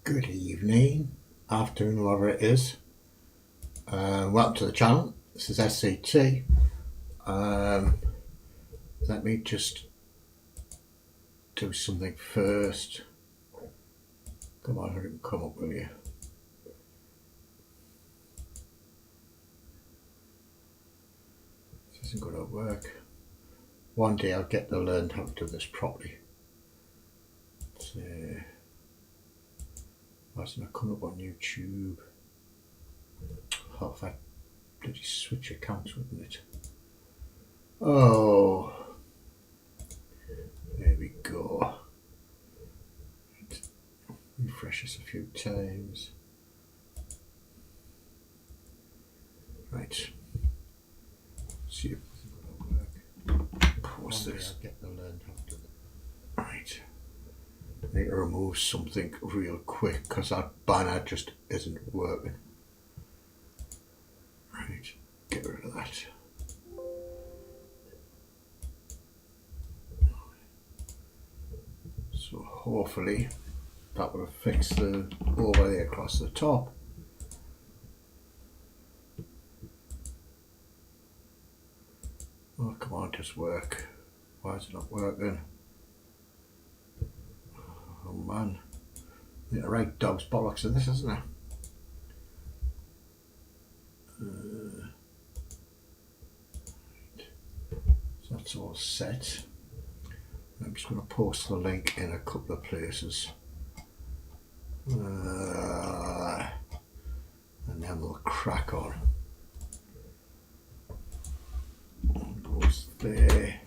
Good evening, afternoon, whatever it is. Welcome to the channel. This is SCT. Let me just do something first. Come on, hurry and come up with you. This isn't going to work. One day I'll get to learn how to do this properly. Why isn't it coming up on YouTube? Oh, if I bloody switch accounts, wouldn't it? Oh, there we go. Refresh this a few times. Right. See if this is going to work. Pause this. I'll get to learn how to do it. Right. I need to remove something real quick because that banner just isn't working. Right, get rid of that. So hopefully that will fix the overlay across the top. Oh, come on, just work. Why is it not working? Oh man, I need to write dog's bollocks in this, isn't it? So that's all set. I'm just going to post the link in a couple of places. And then we'll crack on. Post there.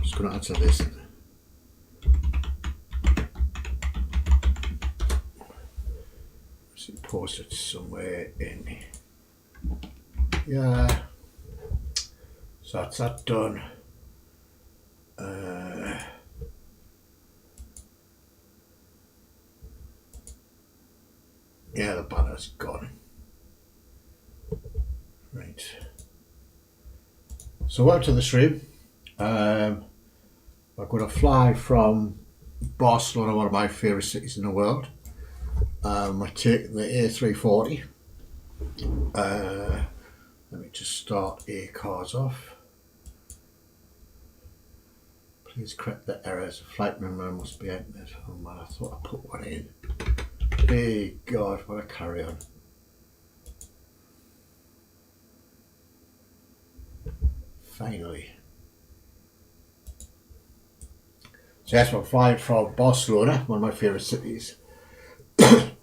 Just going to answer this. So post it somewhere in here. Yeah. So that's that done. Yeah, the banner's gone. Right. So welcome to the stream. I'm going to fly from Barcelona, one of my favourite cities in the world. I'm taking the A340. Let me just start cars off. Please correct the errors. A flight number must be entered. Oh man, I thought I put one in. Hey God, what a carry on. Finally. So yes, we're flying from Barcelona, one of my favourite cities,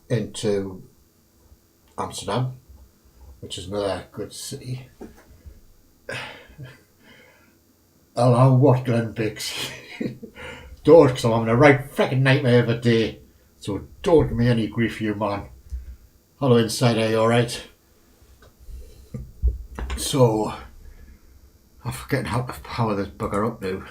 into Amsterdam, which is another good city. Hello, what Glenn Biggs? Don't, because I'm having a right freaking nightmare of a day. So don't give me any grief, you man. Hello, Inside, are you alright? So, I'm forgetting how to power this bugger up now.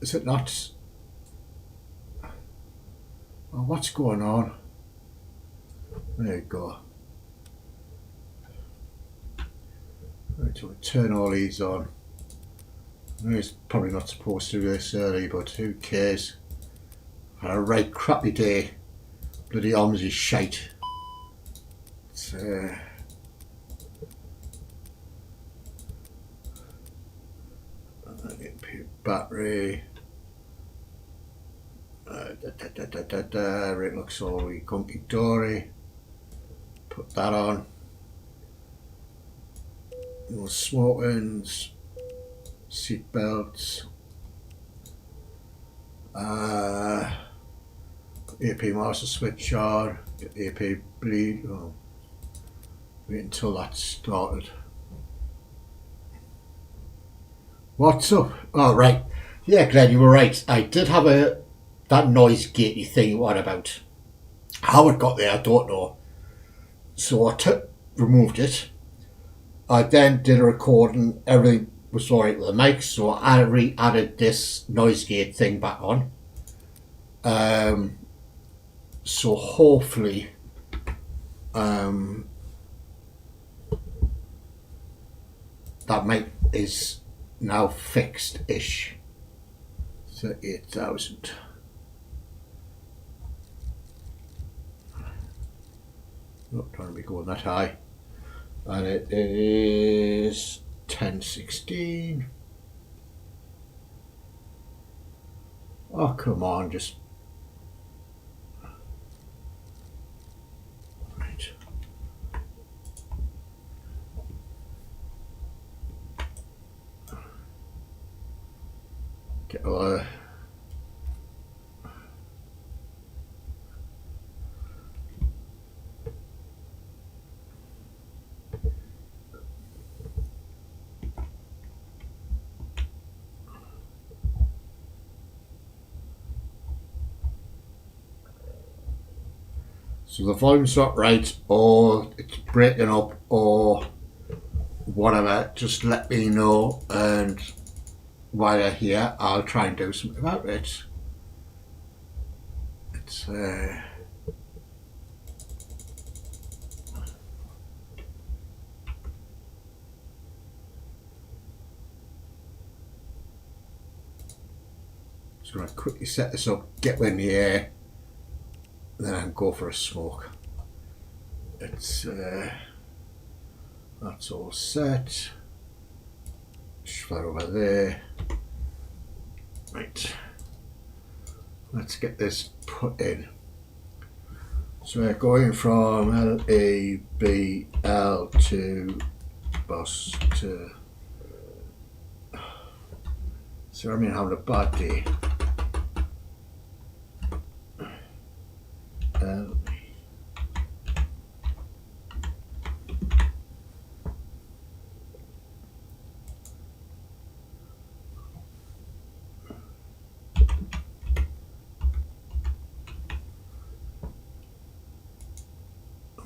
Is it not? Oh, what's going on? There you go. Right, so we'll turn all these on. I know it's probably not supposed to do this early, but who cares? Had a right crappy day. Bloody arms is shite. It's, battery. It looks all gunky dory. Put that on. No smokings, seat belts. AP master switch on. AP bleed. Oh, wait until that's started. What's up? Oh right. Yeah, Glenn, you were right. I did have that noise gatey thing. What about? How it got there, I don't know. So I removed it, I then did a recording, everything was alright with the mic, so I re-added this noise gate thing back on. So hopefully that mic is now fixed-ish. 38,000. Not trying to be going that high. And it is 1016. Oh, come on, just right. Get a so the volume's not right, or it's breaking up, or whatever, just let me know, and while you're here, I'll try and do something about it. It's just going to quickly set this up, get in the air, then I can go for a smoke. It's that's all set. Fly over there. Right. Let's get this put in. So we're going from LEBL to bus to. So I'm having a bad day.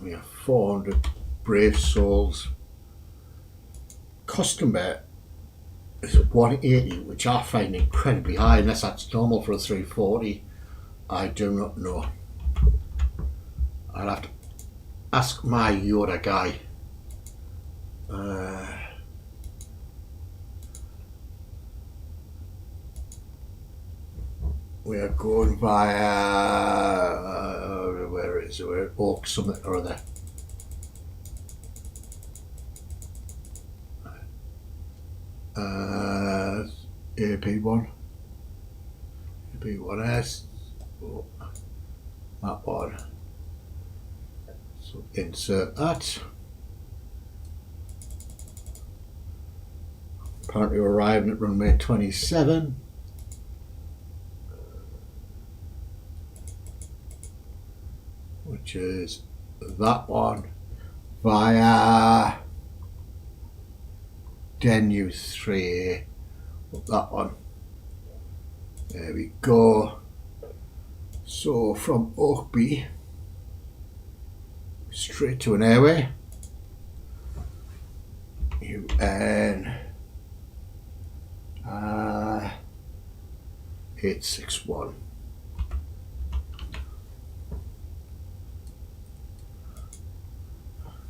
We have 400 brave souls. Customer is 180, which I find incredibly high, unless that's normal for a 340. I do not know. I'll have to ask my Yoda guy. We are going via where is it? We're Oak Summit or other. AP1, AP1S, oh, that one. So insert that. Apparently we're arriving at runway 27. Which is that one via Denu 3, that one. There we go. So from Oakby straight to an airway. UN 861.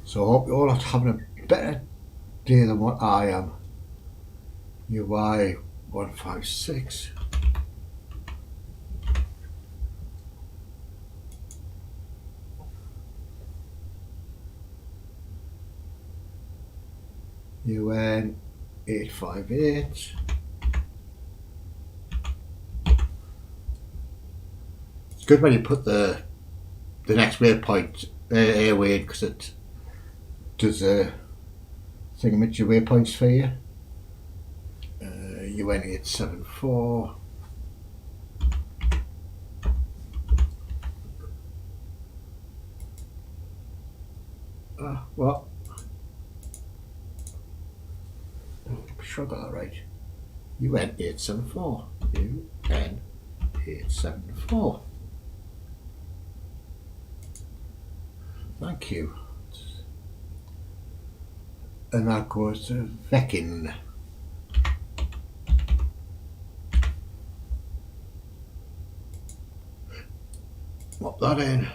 So I hope you all are having a better day than what I am. UI 156. UN 858. It's good when you put the next waypoint airway, because it does a thing with your waypoints for you. UN 874. What? I'm sure I got that right. UN 874. UN 874. Thank you. and that goes to Veckin. Pop that in.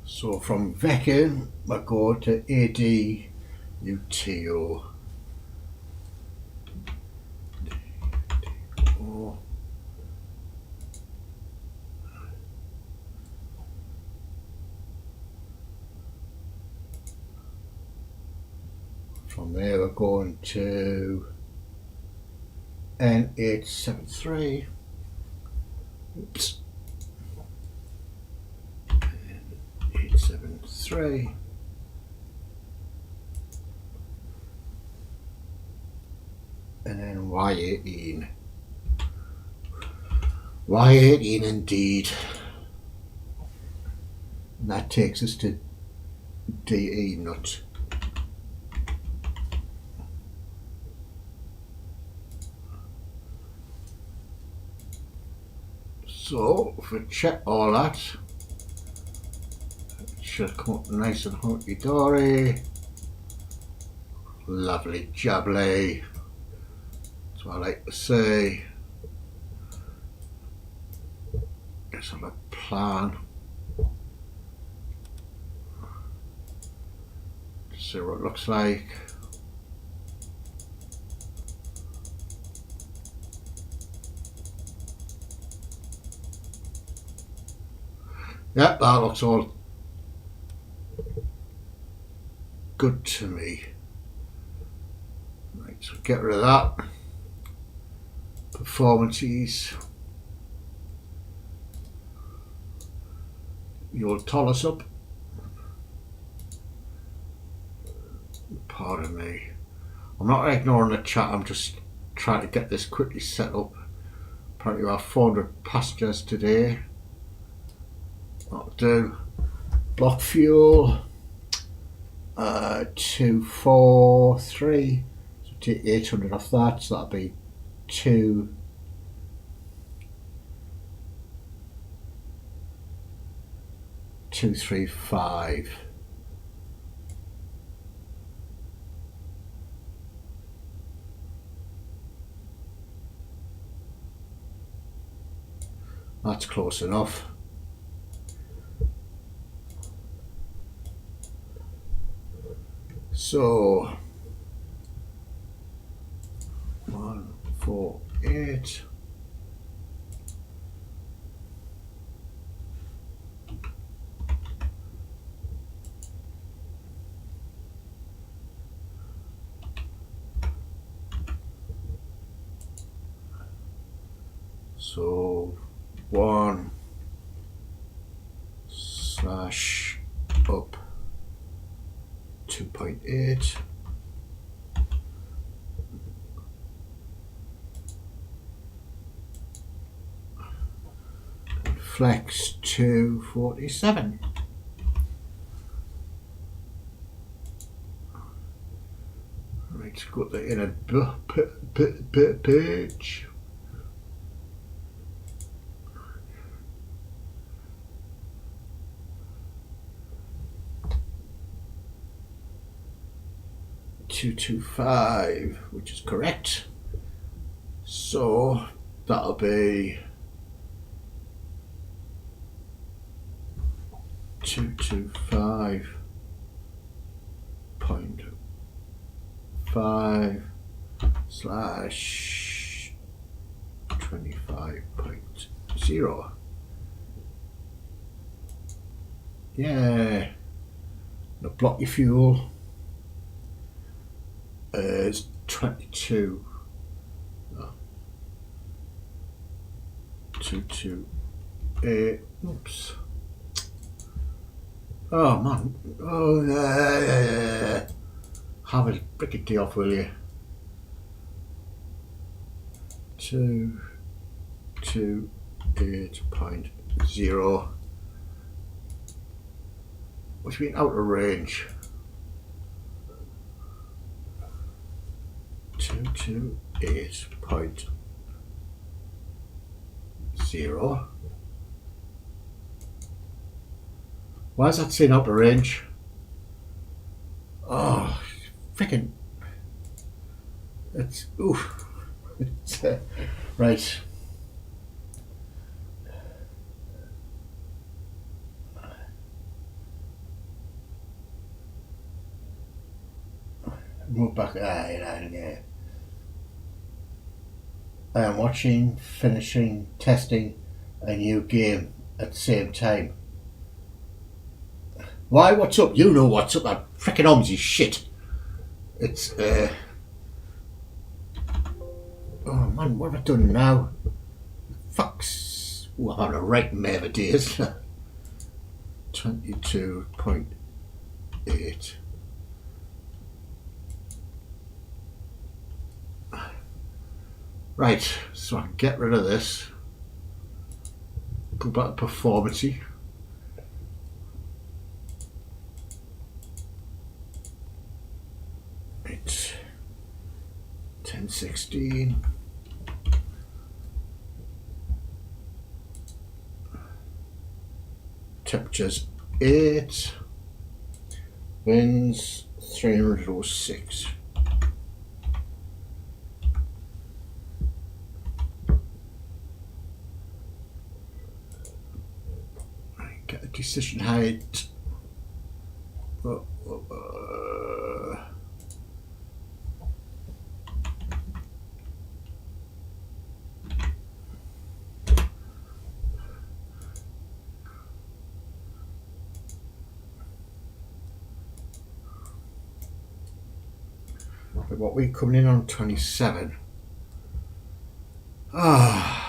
So from Veckin we go to ADUTO. From there we're going to N873. Oops. N873. And then Y18. Y18 indeed. And that takes us to DE nut. So if we check all that, it should come up nice and hunky dory. Lovely jubbly. That's what I like to say. Let's have a plan. See what it looks like. Yep, that looks all good to me. Right, so get rid of that. Performances. You'll tolerance up. Pardon me. I'm not ignoring the chat, I'm just trying to get this quickly set up. Apparently we have 400 passengers today. That'll do. Block fuel 243. So take 800 off that, so that'll be 235. That's close enough. So 148. So 1 slash up 2.8. Flex 247. Right, go to the inner page. $225, which is correct. So that'll be 225.5 slash 25.0. Yeah. Now block your fuel. Is 22. 228. Oops. Oh man. Oh yeah. Have a freaking tea off, will you? 228.0. Which means out of range. 228.0. Why is that saying out of range? Oh, freaking. It's. Oof. It's, right. Move back. Yeah. I am watching, finishing, testing a new game at the same time. Why? What's up? You know what's up. That freaking OMSI shit. It's oh man, what have I done now? Fucks. Oh, I'm on a right mare of days. 22.8. Right, so I can get rid of this. Go back to performancy. Right. 1016. Temperatures 8. Winds 306. Get a decision height. What we coming in on 27. Ah.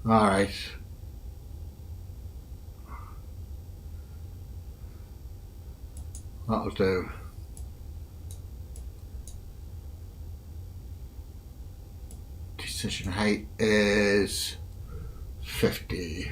All right. That'll do. Decision height is 50.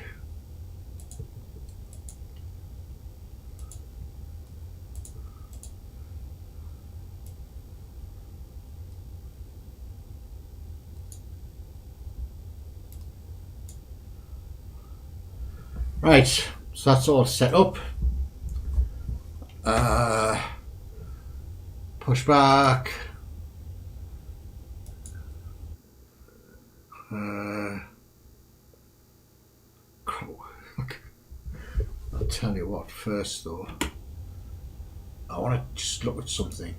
Right, so that's all set up. Push back. I'll tell you what first though. I want to just look at something.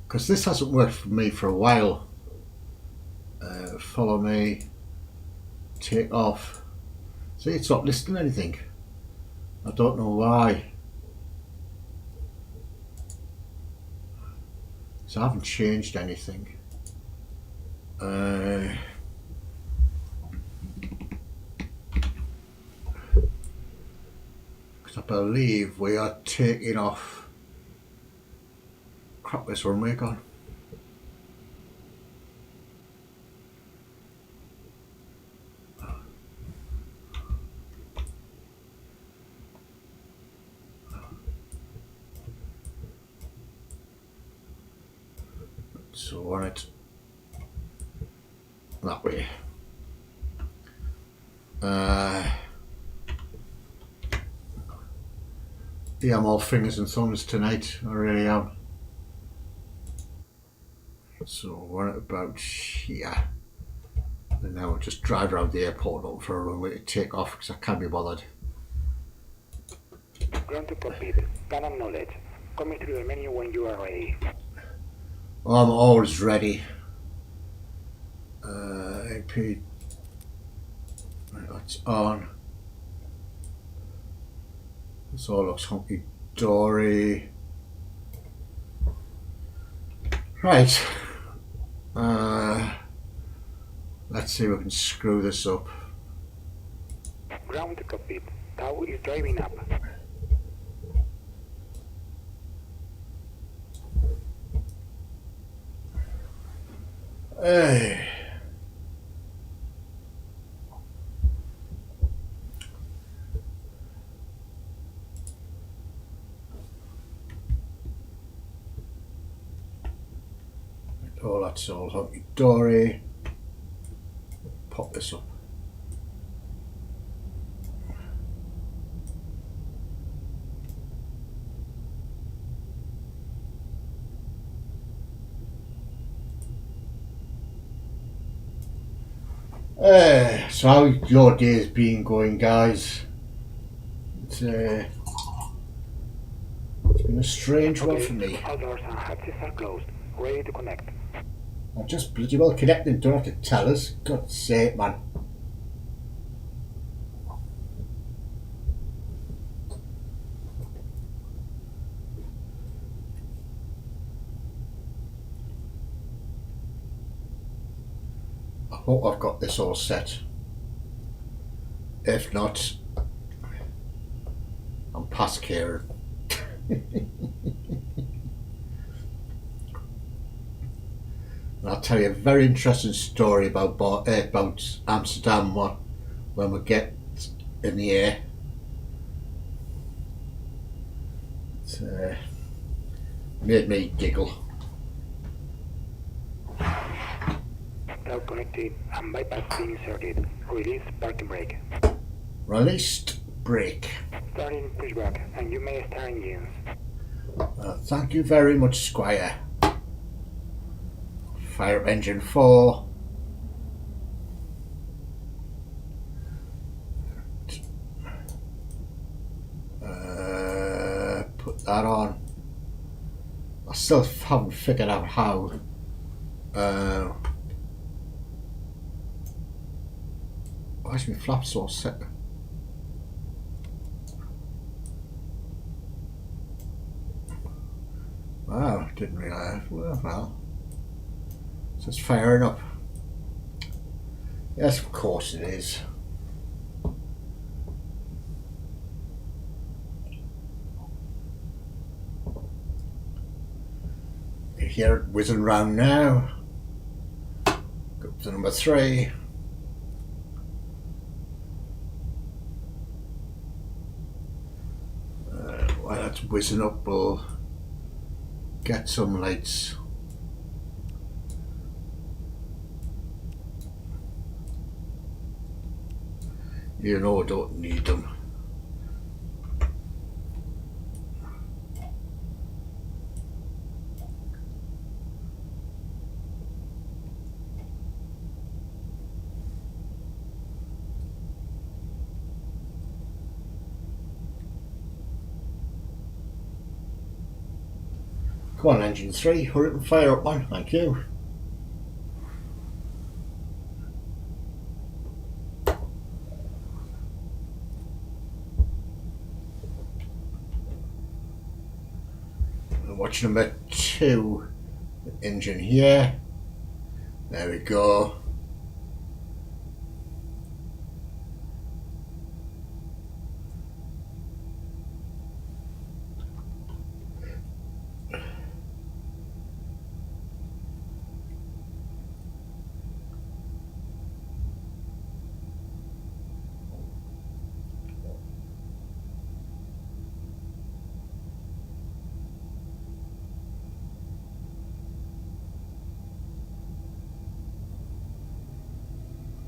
Because this hasn't worked for me for a while. Follow me. Take off. See, it's not listing anything. I don't know why. So I haven't changed anything. Because I believe we are taking off. Crap, this runway gone. So on it that way. Yeah, I'm all fingers and thumbs tonight. I really am. So we're at about here. And now we'll just drive around the airport up for a runway to take off because I can't be bothered. Ground to cockpit. Can acknowledge. Coming through the menu when you are ready. Well, I'm always ready. AP. Right, that's on. This all looks hunky dory. Right. Let's see if we can screw this up. Ground to cockpit. Tau is driving up. Hey. That's all hunky-dory. Pop this up. So how your day's been going, guys? It's been a strange one for me. Outdoors and hatches are closed. Ready to connect. I'm just bloody well connected, don't have to tell us. God's sake, man. I hope I've got this all set. If not, I'm past caring. And I'll tell you a very interesting story about Amsterdam when we get in the air. It's made me giggle. Route connected and bypass being inserted. Release parking brake. Released brake. Starting pushback and you may start engines. Thank you very much, Squire. Fire up engine 4. Put that on. I still haven't figured out how. Why is my flap so set? Wow, didn't realise. Well. So it's firing up. Yes, of course it is. You hear it whizzing round now. Go up to number 3. While that's whizzing up, we'll get some lights. You know I don't need them. Come on, engine 3, hurry up and fire up, man. Thank you. Watch number 2 engine here. There we go.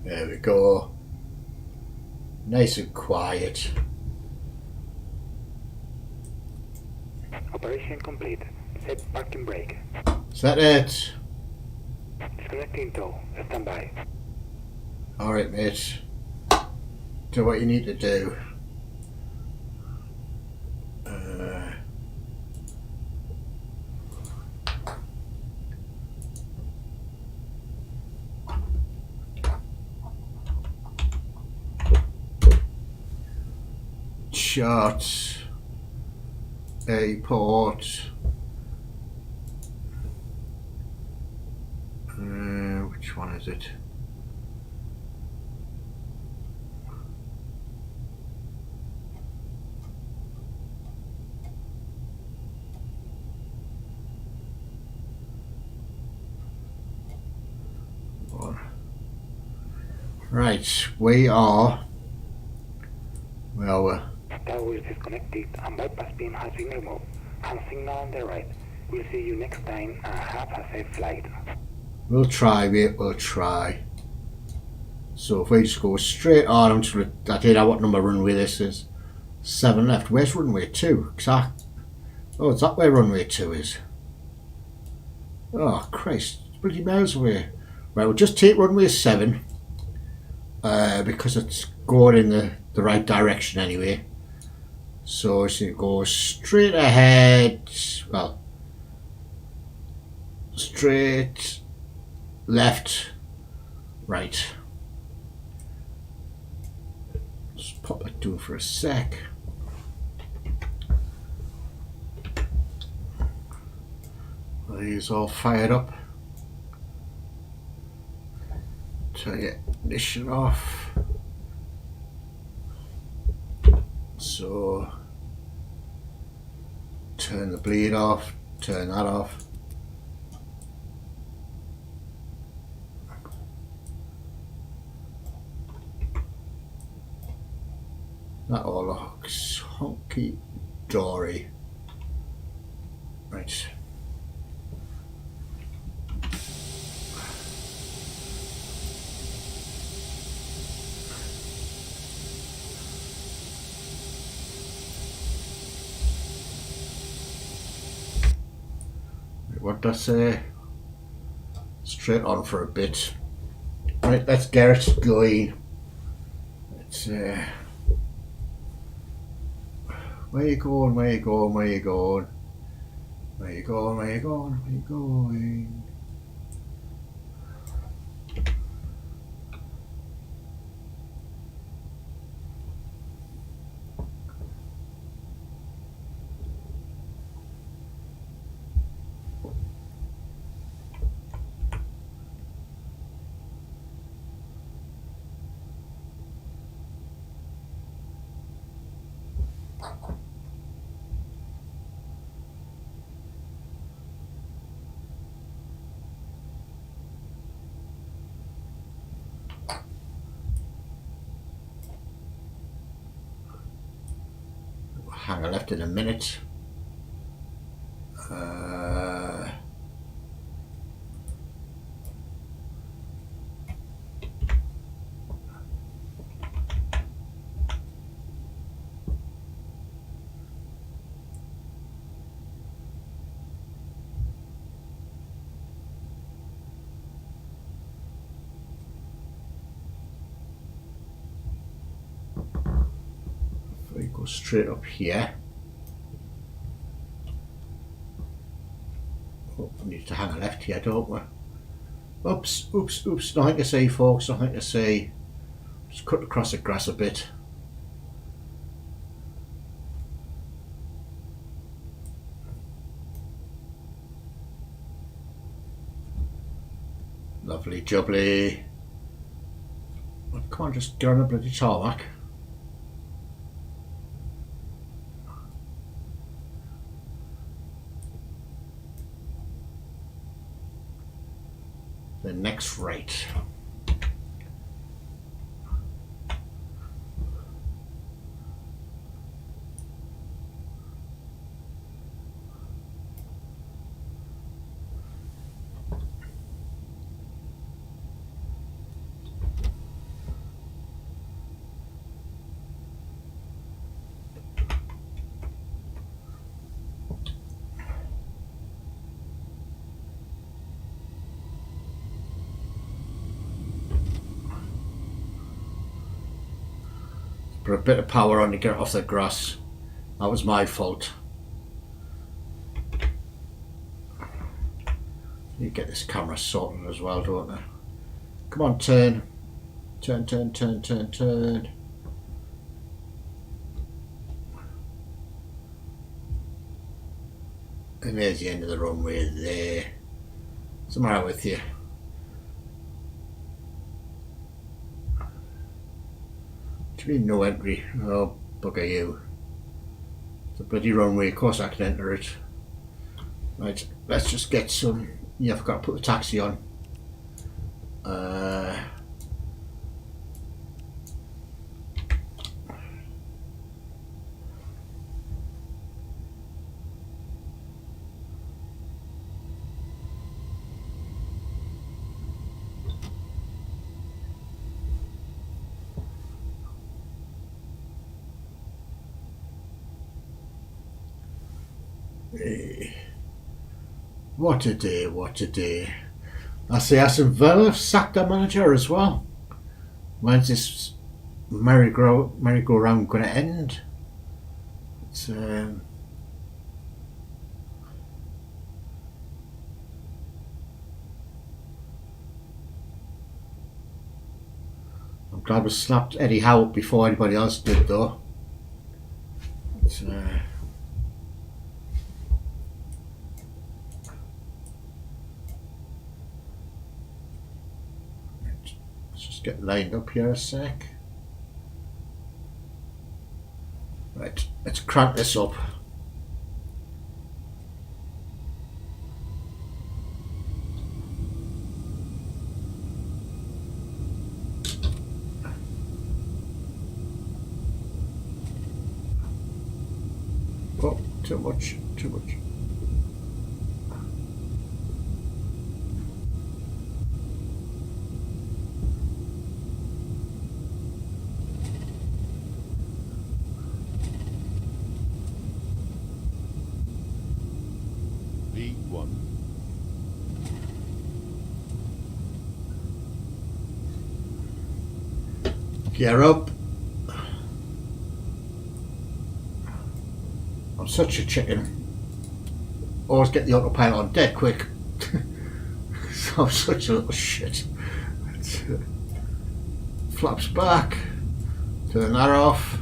There we go. Nice and quiet. Operation complete. Set parking brake. Is that it? Disconnecting tow. Stand by. Alright, mate. Do what you need to do. Shot. A port. Which one is it? Right, we are. Well, Tower is disconnected and bypass beam has been removed. And signal on the right. We'll see you next time and have a safe flight. We'll try, mate, we'll try. So if we just go straight on, I'm just gonna, I don't know what number runway this is. 7 left. Where's runway 2? Oh, it's that where runway 2 is. Oh, Christ. It's bloody miles away. Right, we'll just take runway 7. Because it's going in the right direction anyway. So it's going to go straight ahead. Well, straight, left, right. Just pop that down for a sec. These all fired up. Turn your ignition off. So turn the bleed off, turn that off. That all looks honky dory. Right. What did I say? Straight on for a bit. Right, let's get it going. Let's where you going, where you going, where you going? Where you going, where you going, where you going? Hangar left in a minute. We go straight up here. Oh, we need to hang a left here, don't we? Oops, oops, oops. Nothing to say, folks. Nothing to say. Just cut across the grass a bit. Lovely jubbly. Oh, come on, just get on the bloody tarmac. The next right. Put a bit of power on to get it off the grass. That was my fault. You get this camera sorted as well, don't I? Come on, turn. Turn, turn, turn, turn, turn. And there's the end of the runway there. What's the matter with you? What do you mean no entry? Oh, bugger you. It's a bloody runway, of course I can enter it. Right, let's just get some. Yeah, I forgot to put the taxi on. day. What a day, what a day. I see Aston Villa sacked their manager as well. When's this merry-go-round going to end? It's, I'm glad we slapped Eddie Howe before anybody else did, though. It's, let's just get lined up here a sec. Right, let's crank this up. Oh, too much, too much. V1. Gear up. I'm such a chicken. Always get the autopilot on dead quick. So I'm such a little shit. Flaps back. Turn that off.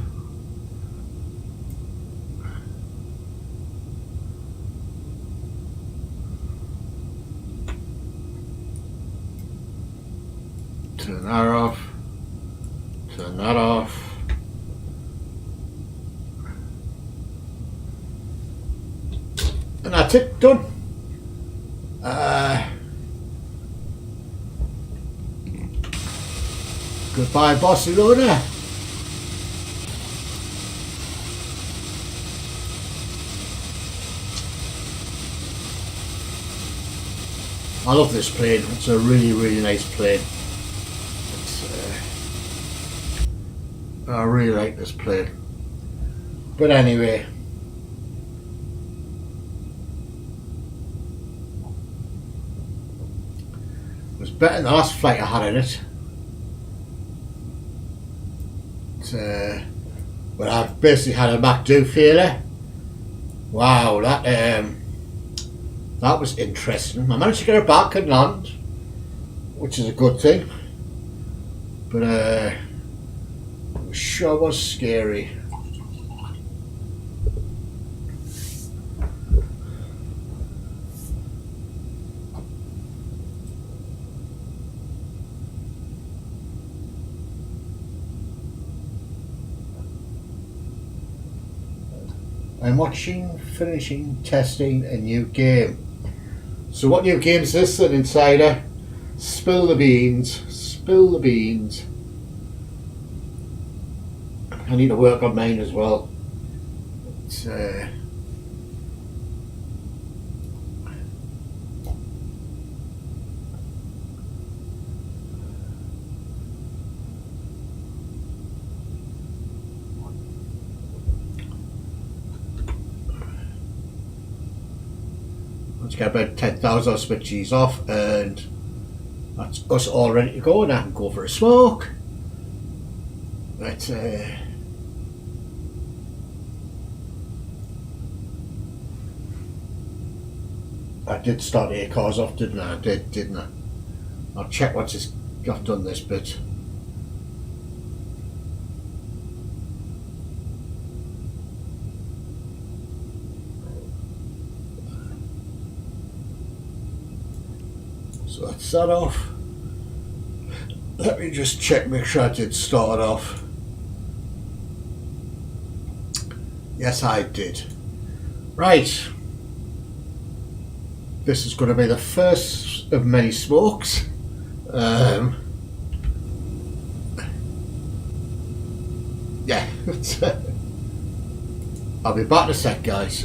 Turn that off. Turn that off. And that's it, done. Goodbye, Barcelona. I love this plane. It's a really, really nice plane. I really like this plane. But anyway. It was better than the last flight I had in it. But I've basically had a MacDo failure. Wow, that was interesting. I managed to get her back and land, which is a good thing. But it sure was scary. I'm watching, finishing, testing a new game. So what new game is this then, Insider? Spill the beans. Spill the beans. I need to work on mine as well. It's, let's get about 10,000 switches off, and that's us all ready to go, and I can go for a smoke. But I did start 8 cars off, didn't I? I did, didn't I? I'll check once I've done this bit. So that's that off. Let me just check, make sure I did start it off. Yes, I did. Right. This is going to be the first of many smokes. Yeah. I'll be back in a sec, guys.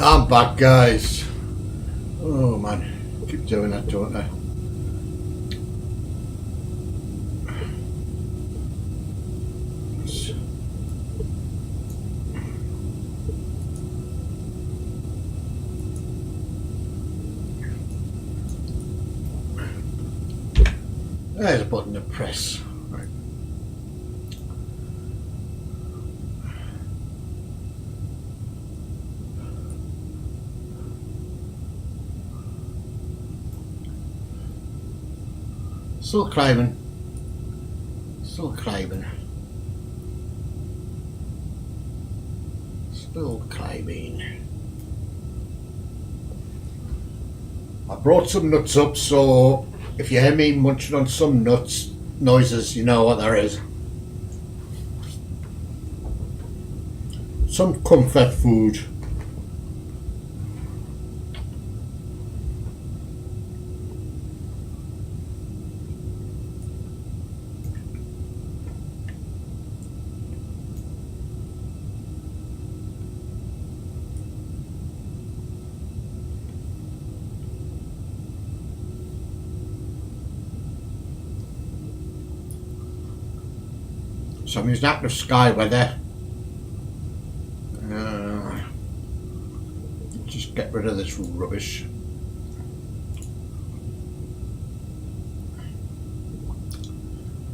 I'm back, guys. Oh man, keep doing that, don't I? There's a button to press. Right. Still climbing. Still climbing. Still climbing. I brought some nuts up, so if you hear me munching on some nuts noises, you know what there is. Some comfort food. So I'm using active sky weather. Just get rid of this rubbish.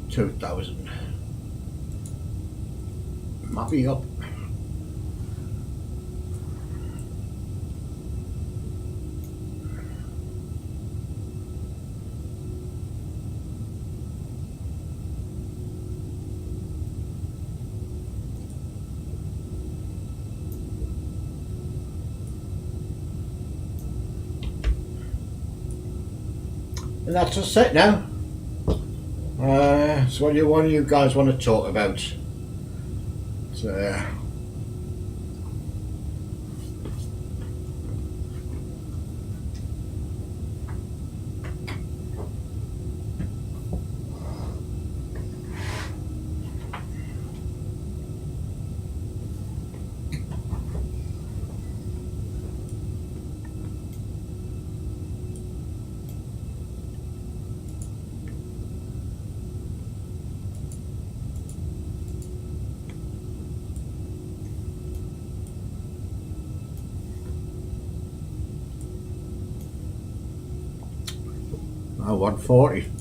$2,000. Mappy up. And that's just it now. So what do one of you guys want to talk about? So, oh, 140.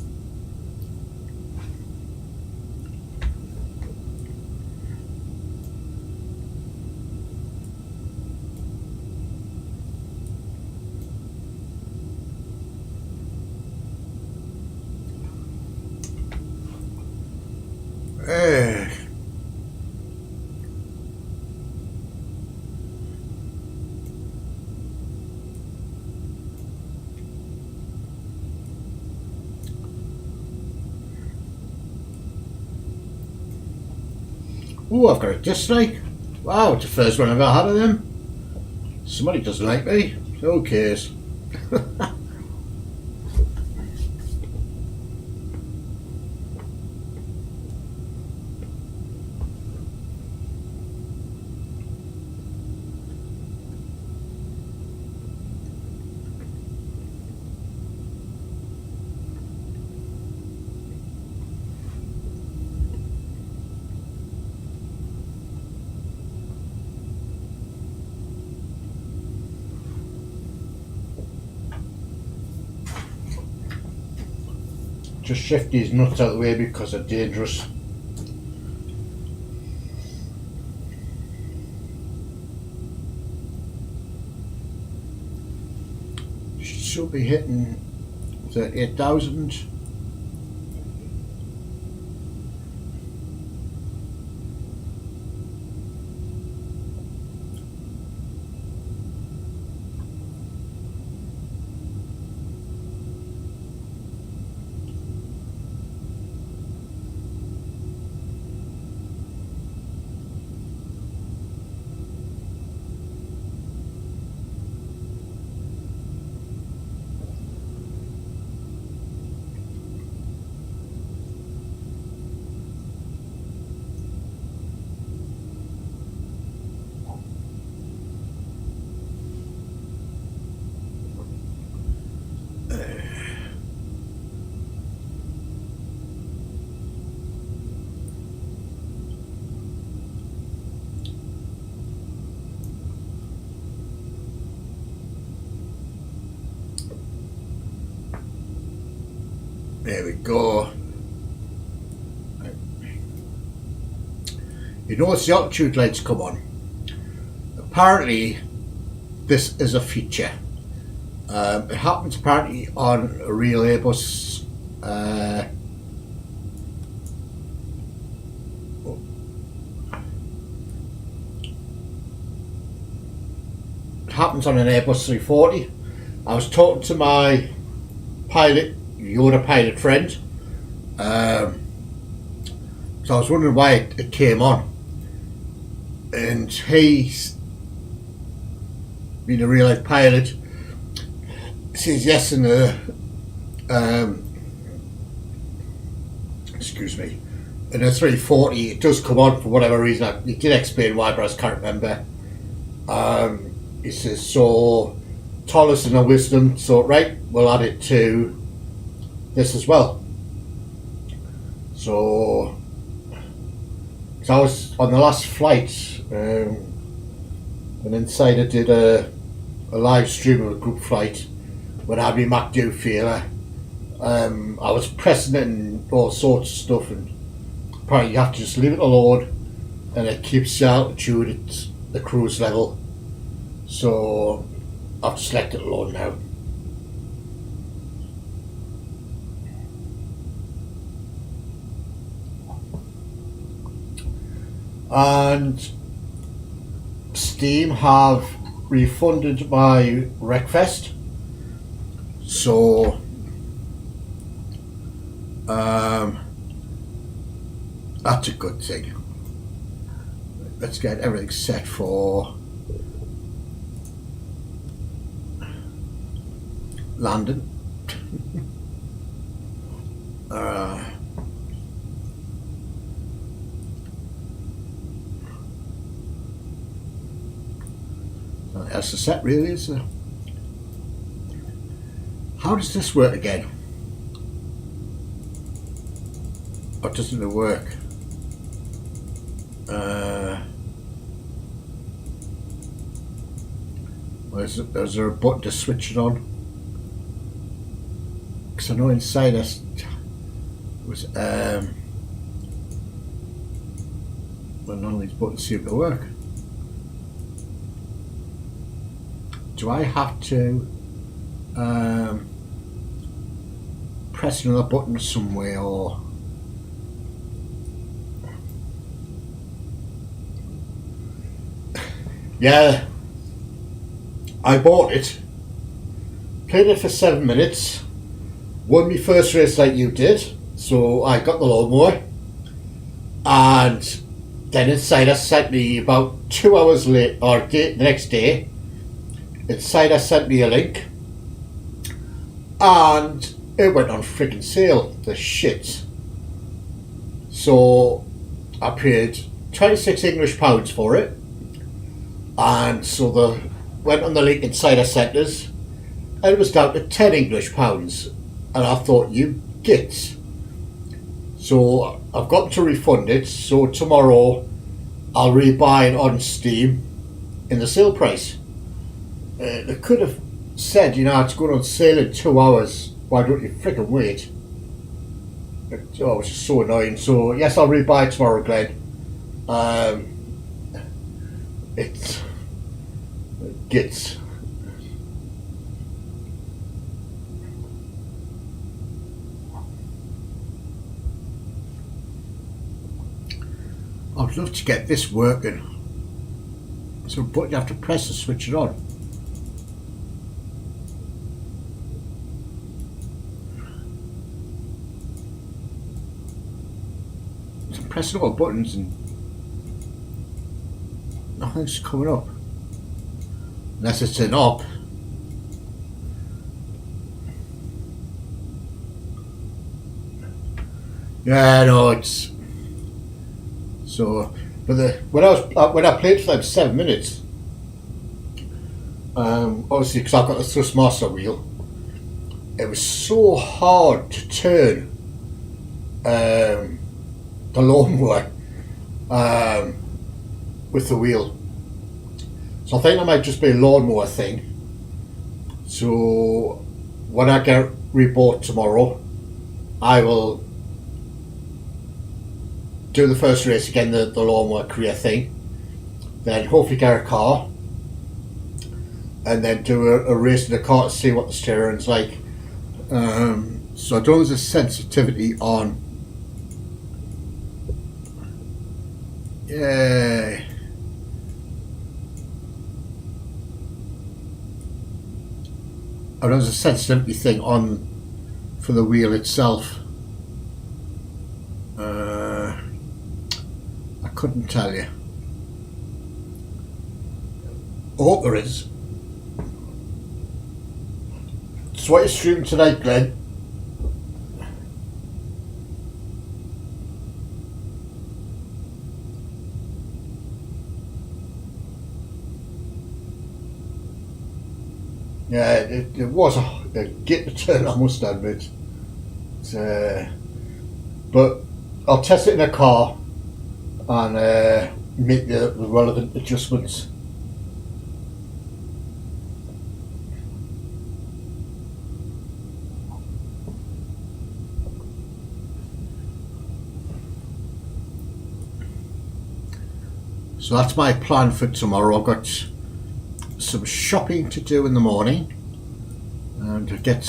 Ooh, I've got a dislike. Wow, it's the first one I've ever had of them. Somebody doesn't like me. Who cares? Just shift these nuts out of the way because they're dangerous. Should be hitting 38,000. There we go. You notice the altitude lights come on. Apparently, this is a feature. It happens apparently on a relay bus. It happens on an Airbus 340. I was talking to my pilot, Yoda pilot friend. So I was wondering why it came on. And he's being a real life pilot. Says yes, in a excuse me, in a 340 it does come on for whatever reason. He did explain why, but I can't remember. He says, so Tollis and a wisdom, so right, we'll add it to this as well. So I was on the last flight when Insider did a live stream of a group flight when I had my Mac do failure. I was pressing it and all sorts of stuff, and apparently you have to just leave it alone and it keeps the altitude at the cruise level. So I've just left it alone now. And Steam have refunded my Wreckfest, so that's a good thing. Let's get everything set for London. That's the set, really, isn't it? How does this work again? Or doesn't it work? Is there a button to switch it on? Because I know inside us was well, none of these buttons seem to work. Do I have to press another button somewhere, or yeah, I bought it, played it for 7 minutes, won my first race like you did, so I got the lawnmower, and then Insider sent me about 2 hours late, or the next day, Insider sent me a link, and it went on freaking sale, the shit. So I paid 26 English pounds for it, and so the went on the link Insider sent us, and it was down to 10 English pounds, and I thought, you gits. So I've got to refund it, so tomorrow I'll rebuy it on Steam in the sale price. They could have said, you know, it's going on sale in 2 hours, why don't you frickin' wait? It was just so annoying. So yes, I'll rebuy it tomorrow, Glenn. It gets. I'd love to get this working. So a button you have to press to switch it on. So I'm pressing all the buttons and nothing's coming up. Unless it's an up. Yeah, no, it's so. But when I played for like 7 minutes, obviously because I've got the Thrustmaster wheel, it was so hard to turn the lawnmower with the wheel. So I think that might just be a lawnmower thing. So when I get rebought tomorrow, I will do the first race again, the lawnmower career thing, then hopefully get a car, and then do a race in the car to see what the steering's like. So I don't know if there's a sensitivity on. Yeah. I don't know if there's a sensitivity thing on for the wheel itself. I couldn't tell you. I hope there is. So what are you streaming tonight, Glenn? Yeah, it was a git to turn, I must admit. But I'll test it in a car and make the relevant adjustments. So that's my plan for tomorrow. I've got some shopping to do in the morning and to get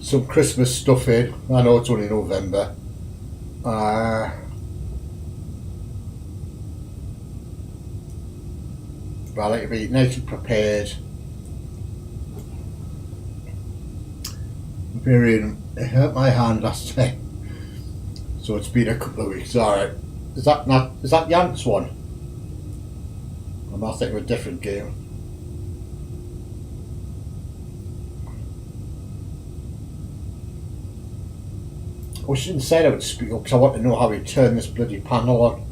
some Christmas stuff in. I know it's only November. But I like to be nice and prepared. It hurt my hand last time, so it's been a couple of weeks. Alright, is that the Ants one? I'm not thinking of a different game. I wish you didn't say I would speak up because I want to know how we turn this bloody panel on.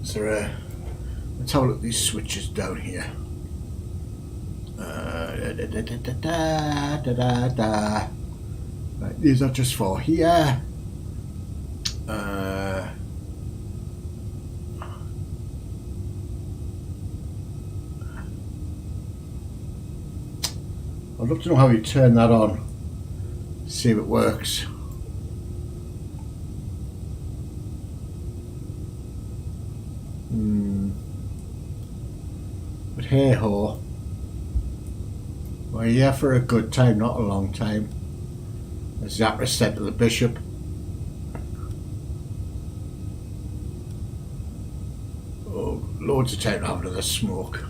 Is there a... Let's have a look at these switches down here. Right, these are just for here. I'd love to know how you turn that on. See if it works. But hey ho. We're here for a good time, not a long time. As Zappa said to the bishop. Oh, loads of time to have another smoke.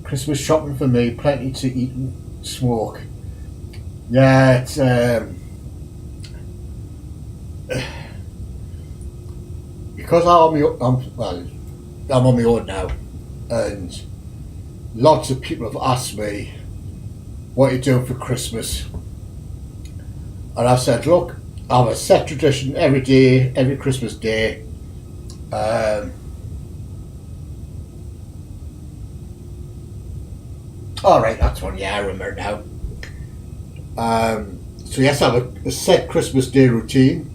Christmas shopping for me, plenty to eat and smoke. Yeah, it's because I'm on my own now, and lots of people have asked me what you doing for Christmas, and I've said, look, I have a set tradition every day, every Christmas day. Alright, that's one, yeah, I remember now. So yes, I have a set Christmas Day routine.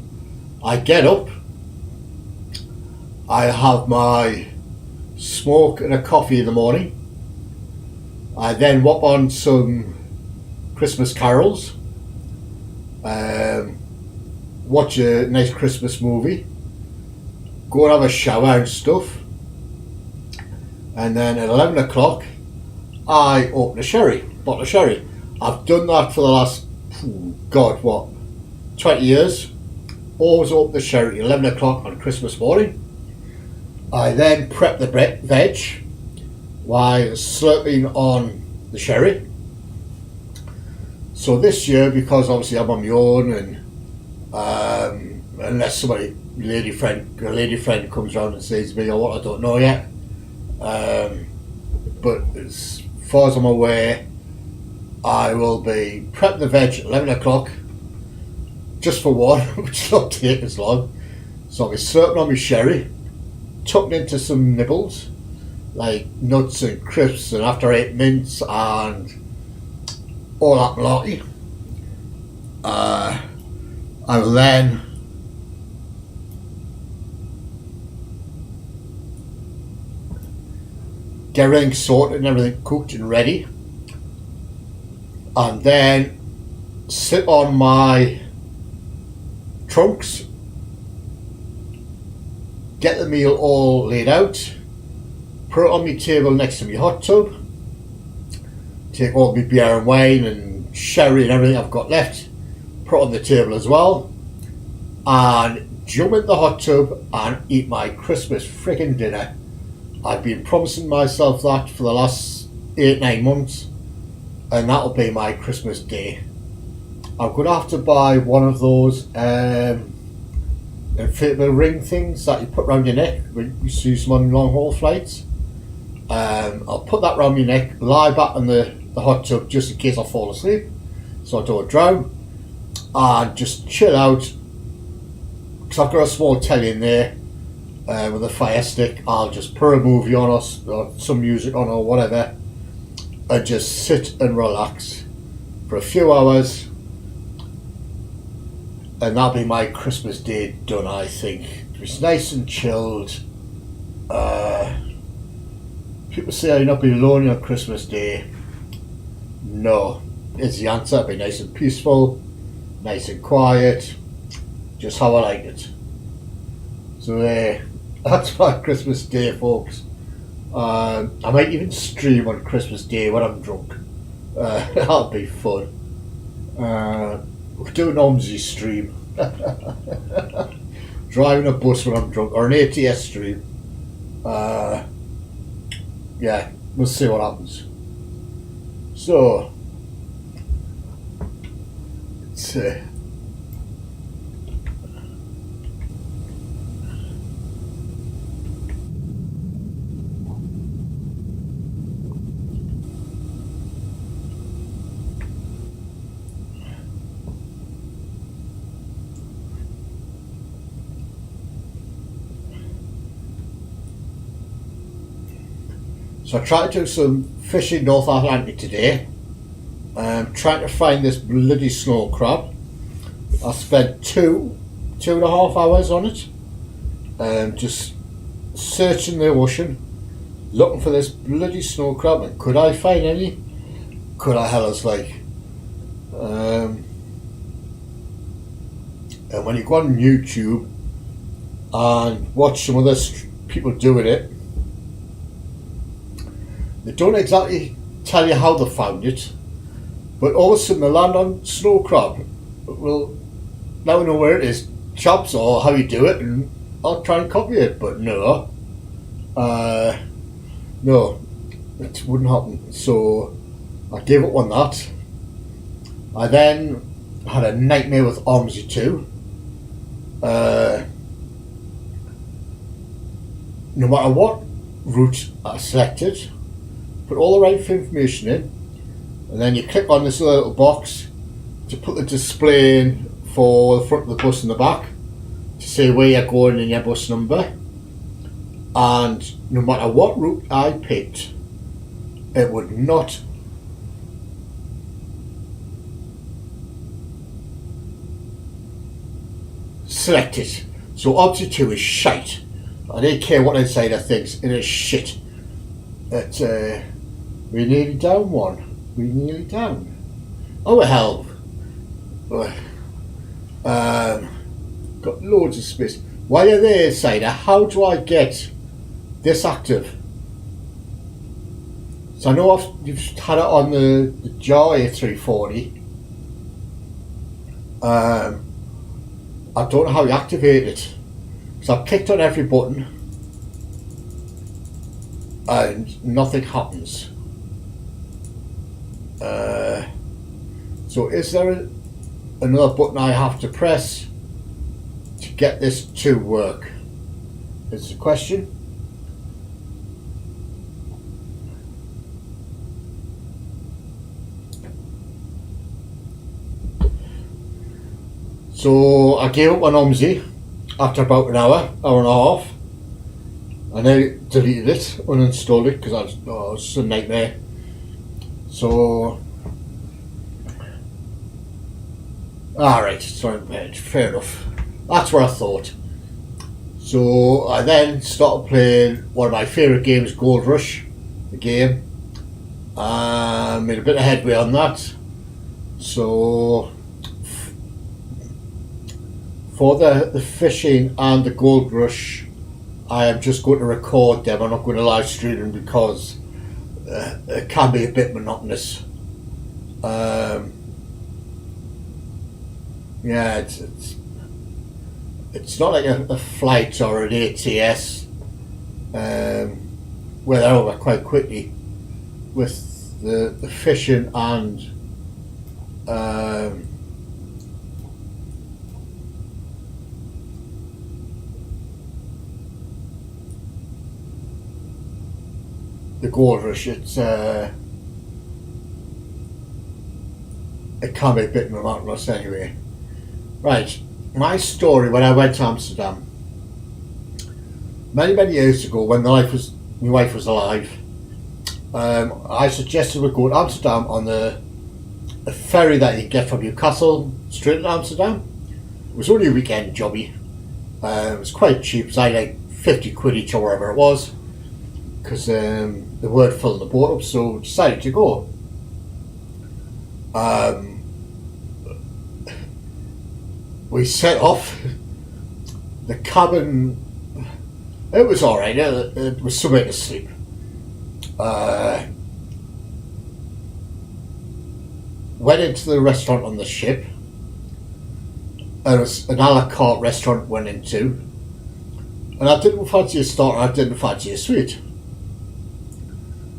I get up, I have my smoke and a coffee in the morning. I then whop on some Christmas carols, watch a nice Christmas movie, go and have a shower and stuff, and then at 11 o'clock I open a bottle of sherry. I've done that for the last, 20 years. Always open the sherry at 11 o'clock on Christmas morning. I then prep the veg while slurping on the sherry. So this year, because obviously I'm on my own, and unless a lady friend comes around and says to me, oh, what, I don't know yet. But as far as I'm aware, I will be prepping the veg at 11 o'clock, just for one, which will not take as long. So I'll be slurping on my sherry, tucking into some nibbles, like nuts and crisps and after 8 mints and all that malarkey. I will then get everything sorted and everything cooked and ready, and then sit on my trunks, get the meal all laid out, put it on my table next to my hot tub, take all my beer and wine and sherry and everything I've got left, put it on the table as well, and jump in the hot tub and eat my Christmas freaking dinner. I've been promising myself that for the last 8-9 months, and that'll be my Christmas day. I'm going to have to buy one of those inflatable ring things that you put around your neck when you see some on long haul flights. I'll put that around my neck, lie back in the hot tub just in case I fall asleep so I don't drown, and just chill out. Because I've got a small telly in there with a fire stick. I'll just put a movie on or some music on or whatever, and just sit and relax for a few hours, and that'll be my Christmas day done, I think. It's nice and chilled. People say I'll not be lonely on Christmas Day. No, is the answer. It'll be nice and peaceful, nice and quiet, just how I like it. So that's my Christmas Day, folks. I might even stream on Christmas Day when I'm drunk. That'll be fun. We'll do an OMSI stream. Driving a bus when I'm drunk, or an ATS stream. Yeah, we'll see what happens. So, let's So I tried to do some fishing North Atlantic today. Trying to find this bloody snow crab. I spent two and a half hours on it. Just searching the ocean, looking for this bloody snow crab. And could I find any? Could I hell us like? And when you go on YouTube and watch some other people doing it, they don't exactly tell you how they found it, but all of a sudden they land on snow crab. Well, now I know where it is, chaps, or how you do it, and I'll try and copy it. But no, it wouldn't happen. So I gave up on that. I then had a nightmare with OMSI 2. No matter what route I selected, put all the right information in, and then you click on this little box to put the display in for the front of the bus and the back to say where you're going and your bus number. And no matter what route I picked, it would not select it. So OMSI 2 is shite. I don't care what Insider thinks, it is shit. It's we're nearly down one. We're nearly down. Oh hell. Got loads of space. While you're there, Insider, how do I get this active? So I know you've had it on the Jar A340. I don't know how you activate it. So I've clicked on every button and nothing happens. So is there another button I have to press to get this to work? Is the question. So I gave up on OMSI after about an hour and a half. I now deleted it, uninstalled it, because it was a nightmare. So, alright, sorry, fair enough. That's what I thought. So I then started playing one of my favourite games, Gold Rush, the game. Made a bit of headway on that. So for the fishing and the gold rush, I am just going to record them. I'm not going to live stream them because it can be a bit monotonous. Yeah, it's not like a flight or an ATS where they're over quite quickly. With the fishing and the gold rush, it can be a bit monotonous anyway. Right, my story when I went to Amsterdam many years ago when my wife was alive. I suggested we go to Amsterdam on the ferry that you can get from Newcastle straight to Amsterdam. It was only a weekend jobby. It was quite cheap. It was like 50 quid each or wherever it was, because they weren't filling the boat up, so decided to go. We set off. The cabin, it was alright. It was somewhere to sleep. Went into the restaurant on the ship. It was an a la carte restaurant went into, and I didn't fancy a starter, I didn't fancy a sweet.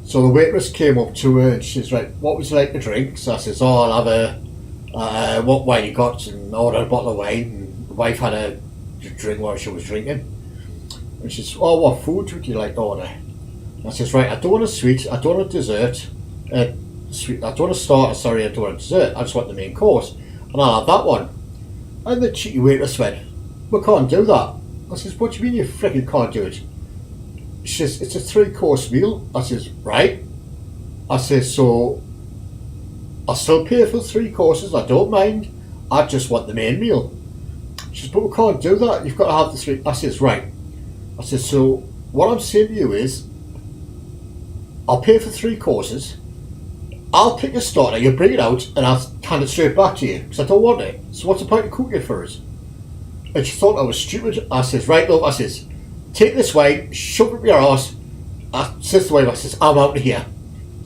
So the waitress came up to her and she's like, "What would you like to drink?" So I says, "Oh, I'll have what wine you got," and ordered a bottle of wine. And the wife had a drink while she was drinking, and she says, "Oh, what food would you like to order?" I says, "Right, I don't want a sweet, I don't want a dessert, sweet, I don't want a starter, sorry, I don't want a dessert, I just want the main course, and I'll have that one." And the cheeky waitress went, "We can't do that." I says, "What do you mean you freaking can't do it?" She says, "It's a 3-course meal." I says, "Right." I says, "So I'll still pay for 3 courses, I don't mind, I just want the main meal." She says, "But we can't do that, you've got to have the 3. I says, "Right." I says, "So what I'm saying to you is, I'll pay for 3 courses, I'll pick a starter, you bring it out, and I'll hand it straight back to you, because I don't want it. So what's the point of cooking it for us?" And she thought I was stupid. I says, "Right, love," I says, "take this wine, shove it up your arse." I says to the wife, I says, "I'm out of here."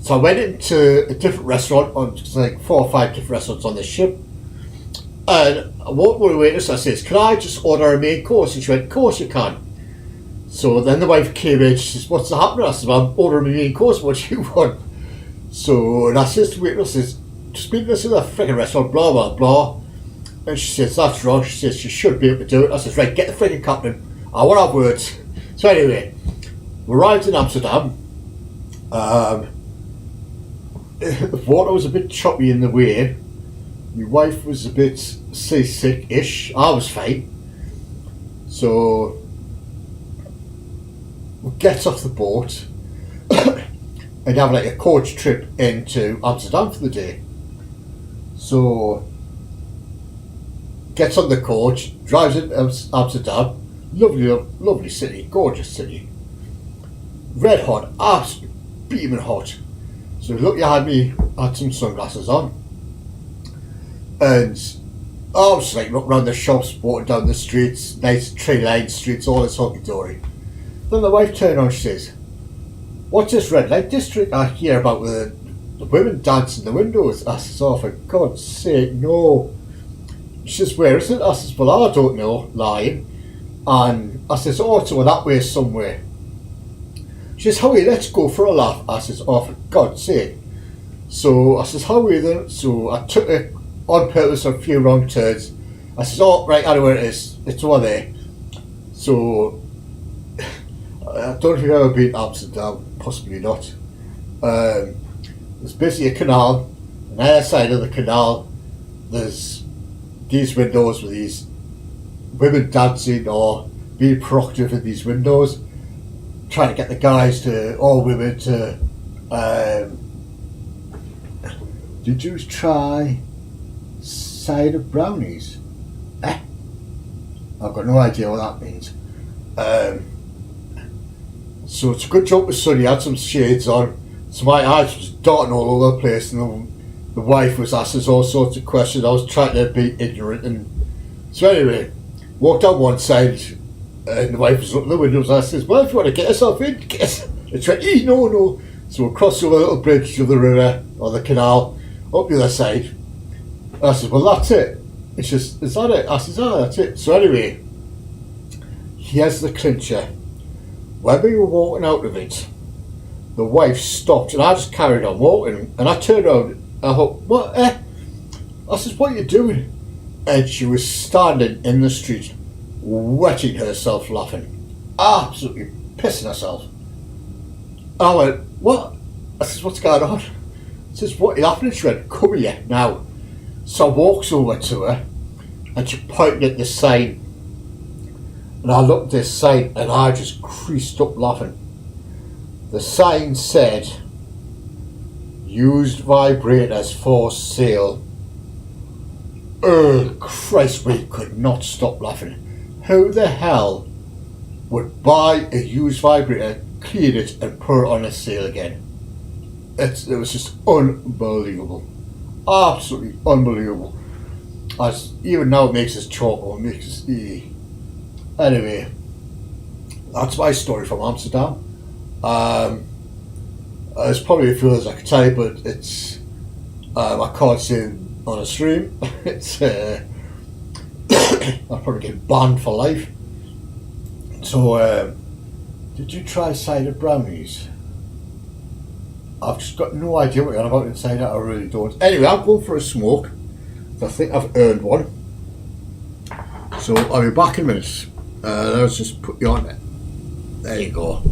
So I went into a different restaurant, on like 4 or 5 different restaurants on this ship, and I walked with the waitress. I says, "Can I just order a main course?" And she went, "Of course you can." So then the wife came in, she says, "What's happening?" I says, "Well, I'm ordering a main course, what do you want?" So, and I says to the waitress, I says, "Just been to this other freaking restaurant, blah blah blah." And she says, "That's wrong." She says, "You should be able to do it." I says, "Right, get the freaking captain, I want to have words." So anyway, we arrived in Amsterdam. The water was a bit choppy in the way. My wife was a bit seasick-ish. I was fine. So we get off the boat and have like a coach trip into Amsterdam for the day. So gets on the coach, drives into Amsterdam. Lovely city, gorgeous city. Red hot, absolutely beaming hot. So lucky I had some sunglasses on, and I was like looking around the shops, walking down the streets, nice tree lined streets, all this hunky dory. Then the wife turned on, she says, "What's this red light district I hear about with the women dancing in the windows?" I says, "Oh, for God's sake, no." She says, "Where is it?" I says, "Well, I don't know," lying. And I says, "Oh, it's over that way somewhere." She says, "Howie, let's go for a laugh." I says, "Oh, for God's sake." So I says, "Howie then?" So I took it on purpose for a few wrong turns. I says, "Oh, right, I know where it is. It's over there." So I don't know if you've ever been to Amsterdam, possibly not. There's basically a canal. On the other side of the canal, there's these windows with these women dancing or being provocative in these windows, trying to get the guys to, or women to, did you try cider brownies? I've got no idea what that means. So it's a good job with sunny. I had some shades on. So my eyes was darting all over the place, and the wife was asking us all sorts of questions. I was trying to be ignorant, and so anyway, walked out one side, and the wife was looking at the windows. I says, "Well, if you want to get yourself in, It's went, no. So we crossed over a little bridge to the river or the canal, up the other side. I said, "Well, that's it." And she says, "Is that it?" I says, "Oh, that's it." So anyway, here's the clincher. When we were walking out of it, the wife stopped, and I just carried on walking, and I turned around, and I thought, "What, I says, "What are you doing?" And she was standing in the street, wetting herself laughing, absolutely pissing herself. I went, "What?" I says, "What's going on?" She says, "What is happening?" She went, "Come here now." So I walks over to her, and she pointed at the sign, and I looked at this sign, and I just creased up laughing. The sign said, "Used vibrators for sale." Oh Christ, we could not stop laughing. Who the hell would buy a used vibrator, clean it, and put it on a sale again? It was just unbelievable. Absolutely unbelievable. Even now it makes us chuckle, it makes us Anyway, that's my story from Amsterdam. There's probably a few others I could tell you, but it's I can't say it on a stream. It's I'll probably get banned for life. So did you try cider brownies? I've just got no idea what you're on about inside out. I really don't. Anyway, I'm going for a smoke. I think I've earned one. So I'll be back in a minute. Let's just put you on it. There you go.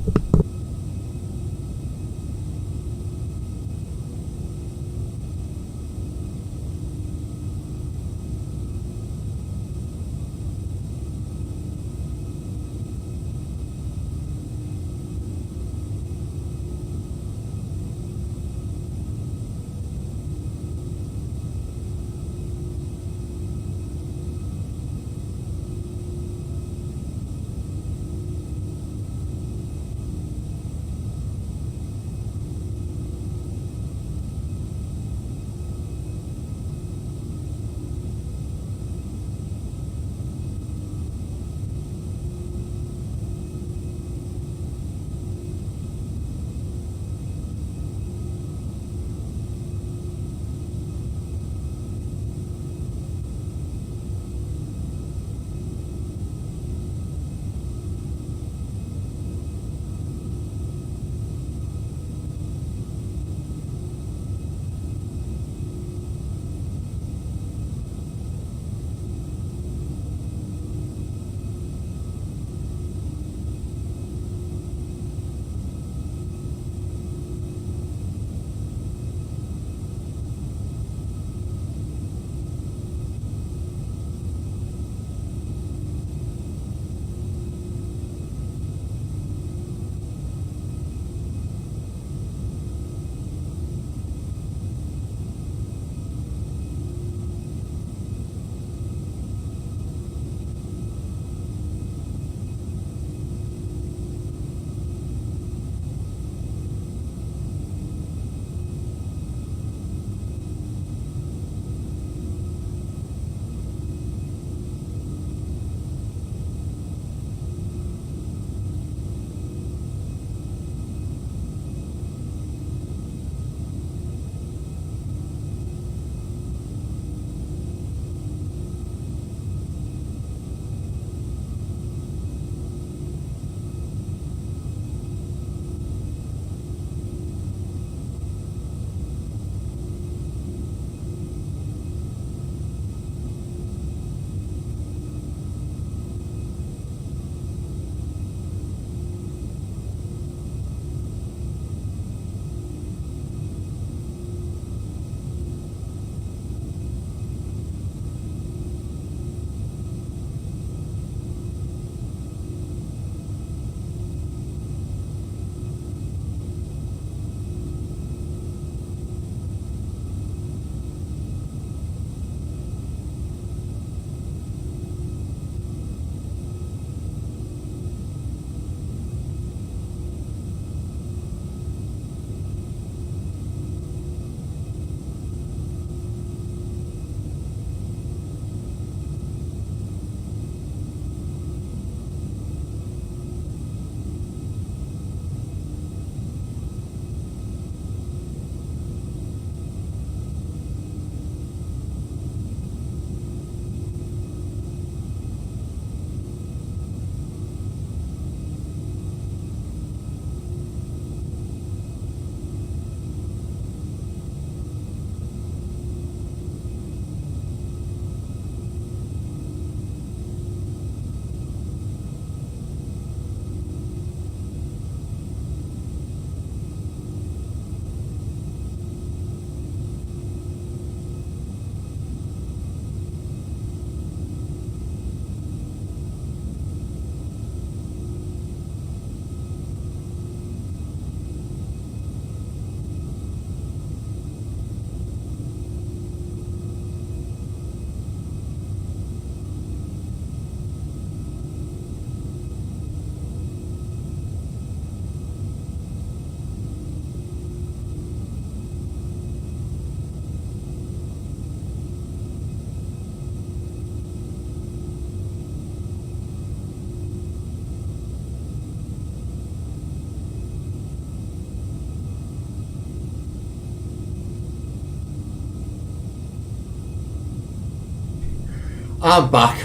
I'm back,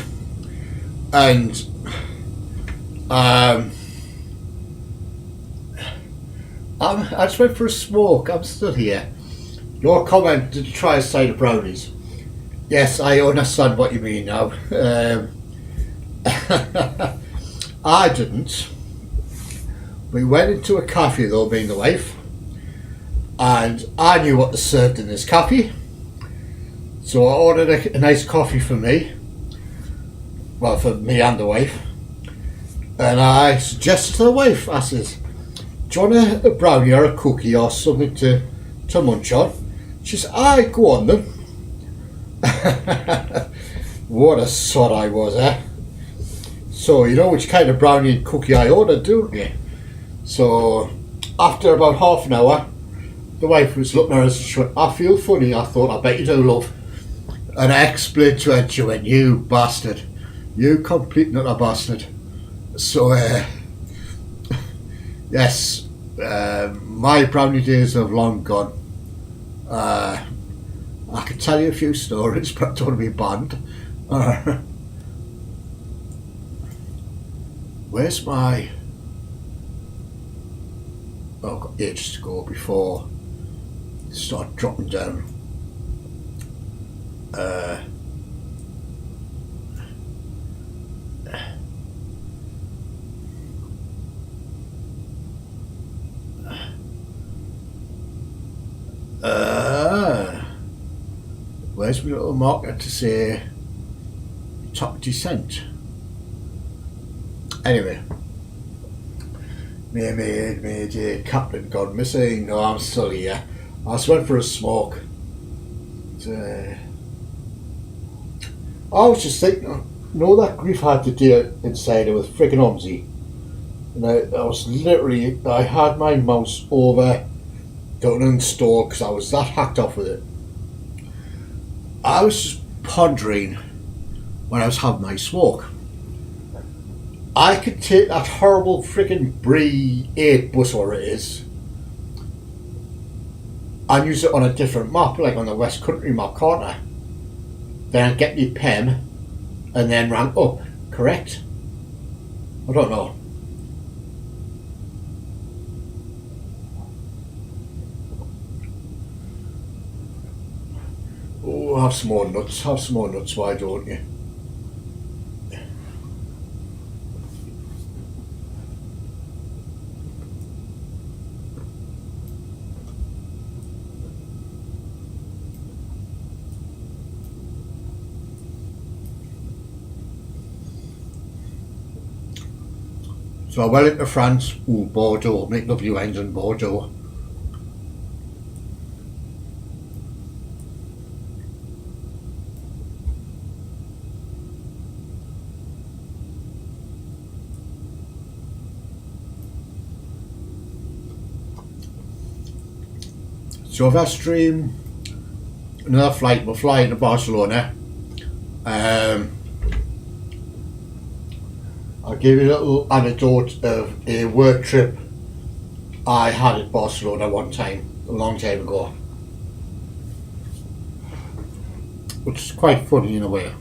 and I just went for a smoke. I'm still here. Your comment, did you try a side of brownies? Yes, I understand what you mean now. I didn't. We went into a cafe though, me and the wife, and I knew what was served in this cafe, so I ordered a nice coffee for me. Well, for me and the wife. And I suggested to the wife, I says, do you want a brownie or a cookie or something to munch on? She says, aye, go on then. What a sod I was, eh? So, you know which kind of brownie and cookie I ordered, don't you? So, after about half an hour, the wife was looking at us and she went, I feel funny. I thought, I bet you do, love. And I explained to her, she went, you bastard. You complete nutter bastard. So, yes, my brownie days have long gone. I could tell you a few stories, but I don't want to be banned. Where's my... Oh, I've got ages to go before it start dropping down. Where's my little marker to say top descent? Anyway, me captain gone missing. No, I'm still here. I just went for a smoke. I was just thinking, you know that grief I had to deal inside it with friggin' Omsy. And I was literally, I had my mouse over, don't install because I was that hacked off with it. I was just pondering when I was having my smoke. I could take that horrible friggin' Brie 8 bus, or it is, and use it on a different map, like on the West Country map, can't I? Then I'd get me pen and then rank up, correct? I don't know. Oh, have some more nuts, why don't you? So I went into France, Bordeaux, make lovely wines in Bordeaux. So if I stream another flight, we're flying to Barcelona. I'll give you a little anecdote of a work trip I had at Barcelona one time, a long time ago. Which is quite funny in a way.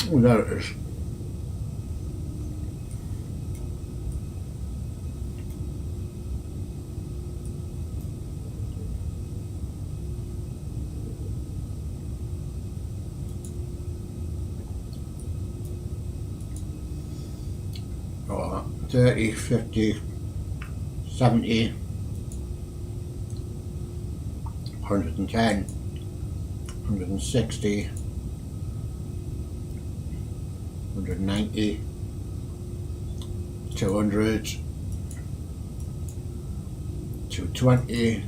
Oh, there it is. Oh, 30, 50, 70, 110, 160, 190, 200, 220,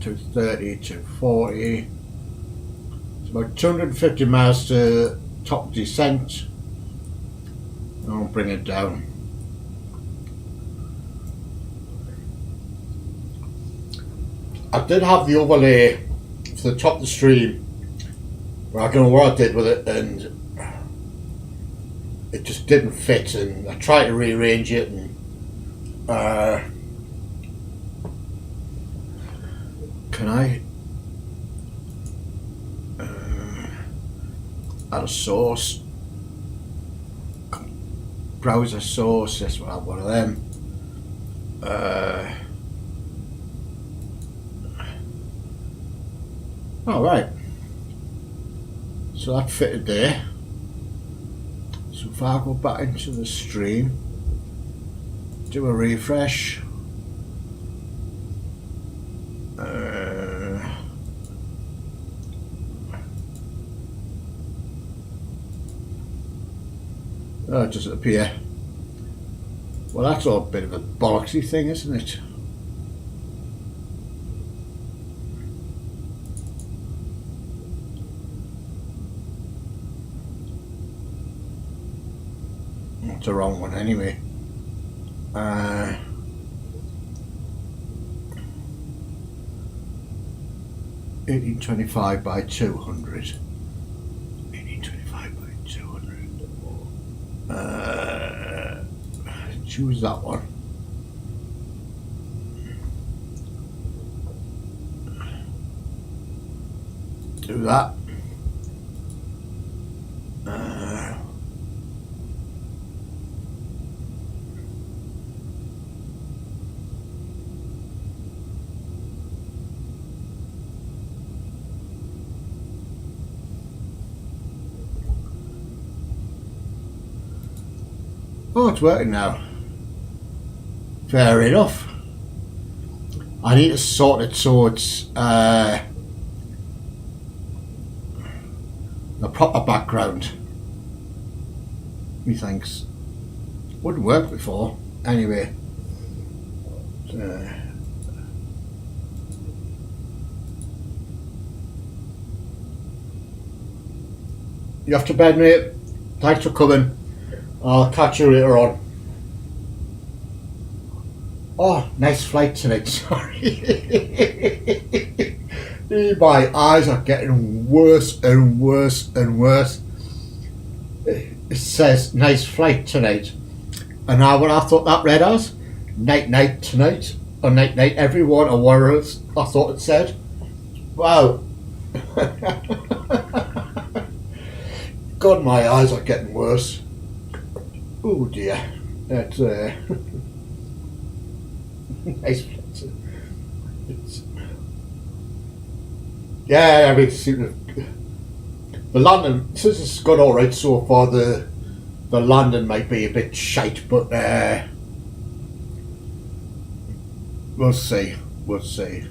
230, 240. It's about 250 miles to top descent. I'll bring it down. I did have the overlay for the top of the stream Well, I don't know what I did with it, and it just didn't fit, and I tried to rearrange it, and can I add a source, browser source? That's what I have, one of them. All right, so that fitted there. So if I go back into the stream, do a refresh, oh, it doesn't appear. Well, that's all a bit of a bollocksy thing, isn't it? It's the wrong one anyway. 1825 by 200. 1825 by 200. Choose that one. Do that. Oh, it's working now. Fair enough. I need to sort it so it's the proper background. Methinks wouldn't work before. Anyway. You have to bed, mate. Thanks for coming. I'll catch you later on. Oh, nice flight tonight. Sorry. My eyes are getting worse and worse and worse. It says nice flight tonight. And now what I thought that read as night night tonight. Or night night everyone, or whatever I thought it said. Wow. God, my eyes are getting worse. Oh dear, that's nice. Yeah, I mean, the landing, since it's gone all right so far, the landing might be a bit shite, but we'll see. We'll see.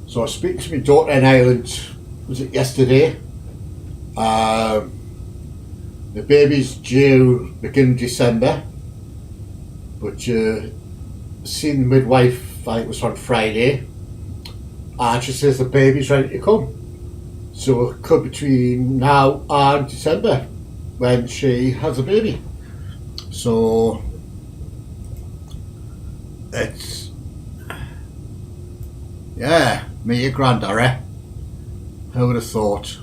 So I was speaking to my daughter in Ireland, was it yesterday? The baby's due beginning of December, but seen the midwife, I think it was on Friday, and she says the baby's ready to come. So it could be between now and December when she has a baby. So it's, yeah. Me, your granddaddy. Who would have thought?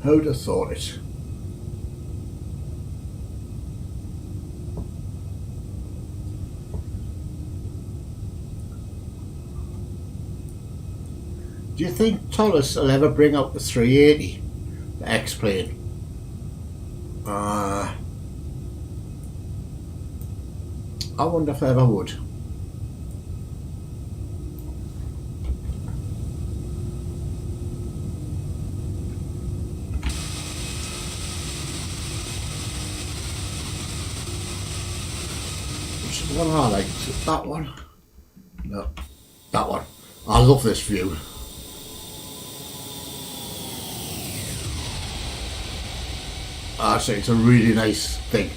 Who'd have thought it? Do you think Thomas will ever bring out the 380, the X-Plane? I wonder if I ever would. Which one I liked? That one? No. That one. I love this view. I say it's a really nice thing.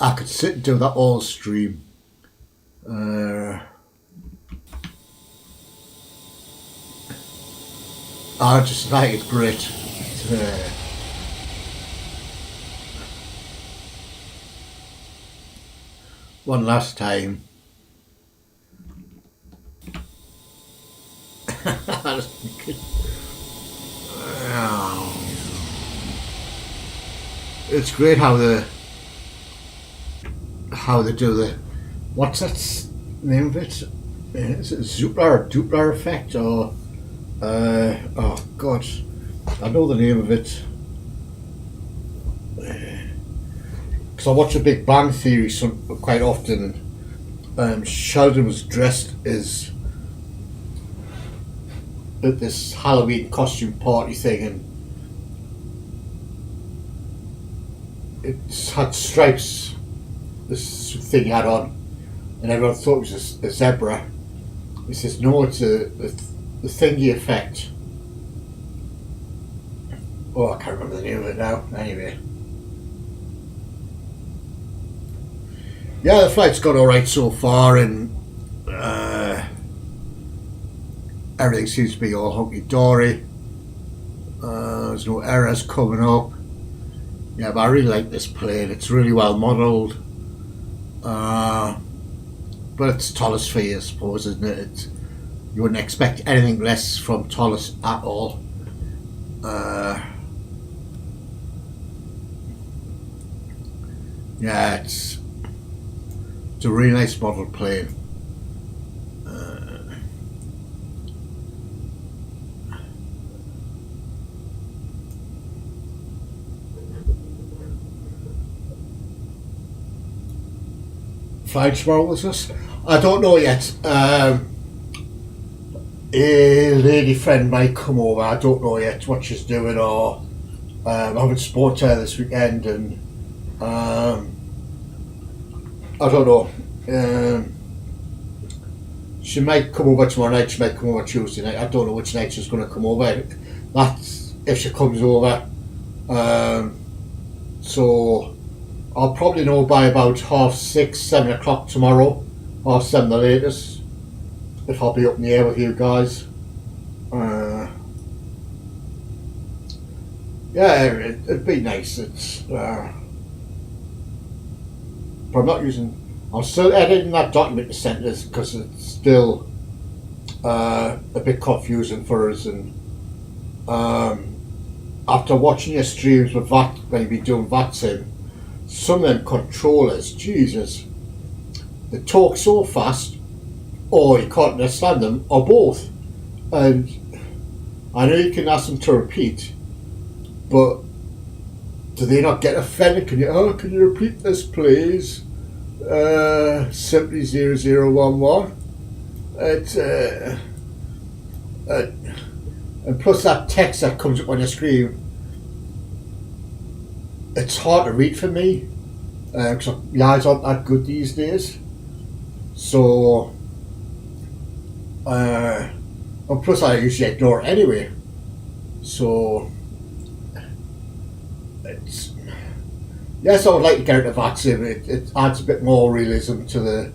I could sit and do that all stream. I just like it great. One last time. It's great how they do the, what's that name of it? Is it Zooplar effect or oh god, I know the name of it. Because I watch a Big Bang Theory quite often. Sheldon was dressed as at this Halloween costume party thing, and it had stripes. This thing he had on, and everyone thought it was a zebra. He says, "No, it's the thingy effect." Oh, I can't remember the name of it now. Anyway. Yeah, the flight's gone alright so far, and everything seems to be all hunky-dory. There's no errors coming up. Yeah, but I really like this plane. It's really well modelled. But it's Thomas fee, I suppose, isn't it? You wouldn't expect anything less from Thomas at all. Yeah, it's a really nice model plane. Flying tomorrow with us? I don't know yet. A lady friend might come over. I don't know yet what she's doing, or I haven't spoken to her this weekend, and I don't know. She might come over tomorrow night, she might come over Tuesday night. I don't know which night she's going to come over. That's if she comes over. So I'll probably know by about 6:30, 7 o'clock tomorrow, or 7 the latest, if I'll be up in the air with you guys. Yeah, it'd be nice. It's but I'm not using. I'm still editing that document to send this because it's still a bit confusing for us. And after watching your streams with VAT, when you've been doing VATSIM, some of them controllers, Jesus, they talk so fast, or you can't understand them, or both. And I know you can ask them to repeat, but do they not get offended? Can you repeat this, please? Simply 0011. It's and plus that text that comes up on your screen, it's hard to read for me because my eyes aren't that good these days. So, and plus I usually ignore it anyway. So, it's, yes, I would like to get into VATSIM. It adds a bit more realism to the,